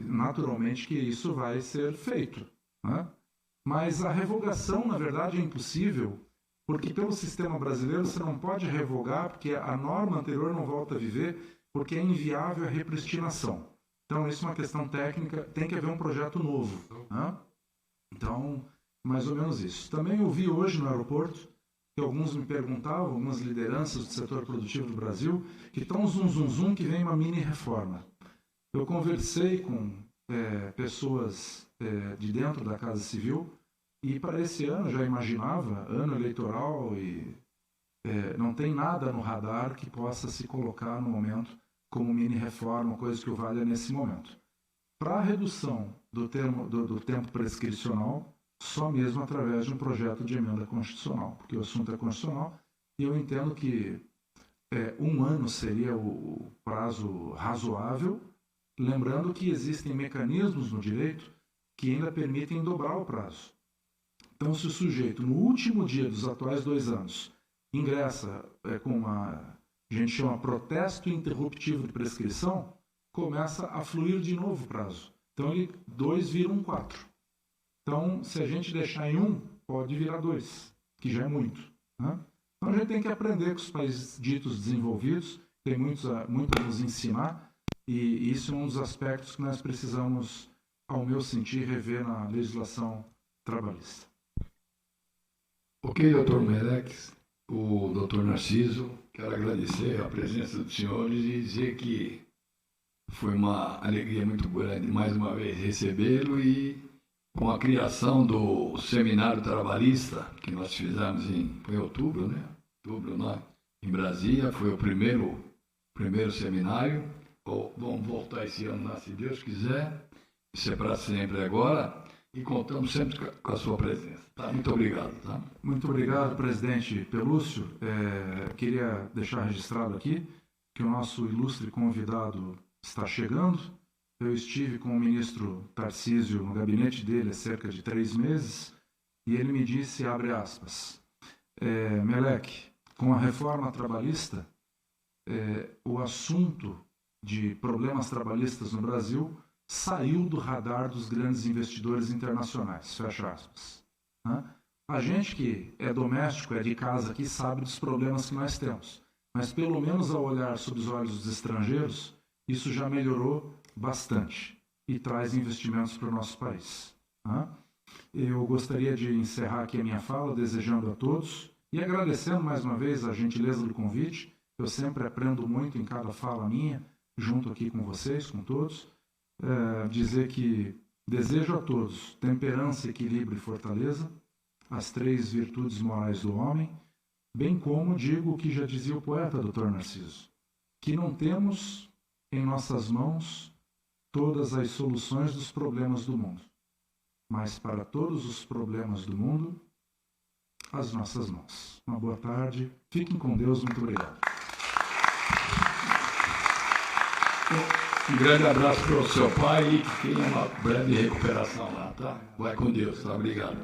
naturalmente que isso vai ser feito. Né? Mas a revogação, na verdade, é impossível, porque pelo sistema brasileiro você não pode revogar, porque a norma anterior não volta a viver, porque é inviável a repristinação. Então, isso é uma questão técnica, tem que haver um projeto novo. Né? Então, mais ou menos isso. Também ouvi hoje no aeroporto que alguns me perguntavam, algumas lideranças do setor produtivo do Brasil, que estão zum, que vem uma mini-reforma. Eu conversei com pessoas de dentro da Casa Civil E para esse ano, já imaginava, ano eleitoral, e não tem nada no radar que possa se colocar no momento como mini-reforma, coisa que o valha nesse momento. Para a redução do tempo prescricional, só mesmo através de um projeto de emenda constitucional, porque o assunto é constitucional, e eu entendo que 1 ano seria o prazo razoável, lembrando que existem mecanismos no direito que ainda permitem dobrar o prazo. Então, se o sujeito, no último dia dos atuais 2 anos, ingressa com a gente chama protesto interruptivo de prescrição, começa a fluir de novo o prazo. Então, 2 vira 4. Então, se a gente deixar em 1, pode virar 2, que já é muito, né? Então, a gente tem que aprender com os países ditos desenvolvidos, tem muito a nos ensinar, e isso é um dos aspectos que nós precisamos, ao meu sentir, rever na legislação trabalhista. Ok, doutor Melex, o doutor Narciso, quero agradecer a presença dos senhores e dizer que foi uma alegria muito grande, mais uma vez, recebê-lo, e com a criação do seminário trabalhista, que nós fizemos foi outubro, né? Outubro, em Brasília, foi o primeiro seminário. Vamos voltar esse ano, se Deus quiser, isso é para sempre agora, e contamos sempre com a sua presença. Tá? Muito obrigado. Tá? Muito obrigado, presidente Pelúcio. Queria deixar registrado aqui que o nosso ilustre convidado está chegando. Eu estive com o ministro Tarcísio no gabinete dele há cerca de 3 meses, e ele me disse, abre aspas, Meleque, com a reforma trabalhista, o assunto de problemas trabalhistas no Brasil saiu do radar dos grandes investidores internacionais, fecha aspas. Né? A gente que é doméstico, é de casa aqui, sabe dos problemas que nós temos, mas pelo menos ao olhar sob os olhos dos estrangeiros, isso já melhorou bastante e traz investimentos para o nosso país. Né? Eu gostaria de encerrar aqui a minha fala desejando a todos e agradecendo mais uma vez a gentileza do convite. Eu sempre aprendo muito em cada fala minha, junto aqui com vocês, com todos. Dizer que desejo a todos temperança, equilíbrio e fortaleza, as 3 virtudes morais do homem, bem como digo o que já dizia o poeta Dr. Narciso, que não temos em nossas mãos todas as soluções dos problemas do mundo, mas para todos os problemas do mundo, as nossas mãos. Uma boa tarde, fiquem com Deus, muito obrigado. Um grande abraço para o seu pai e que tenha uma breve recuperação lá, tá? Vai com Deus, tá? Obrigado.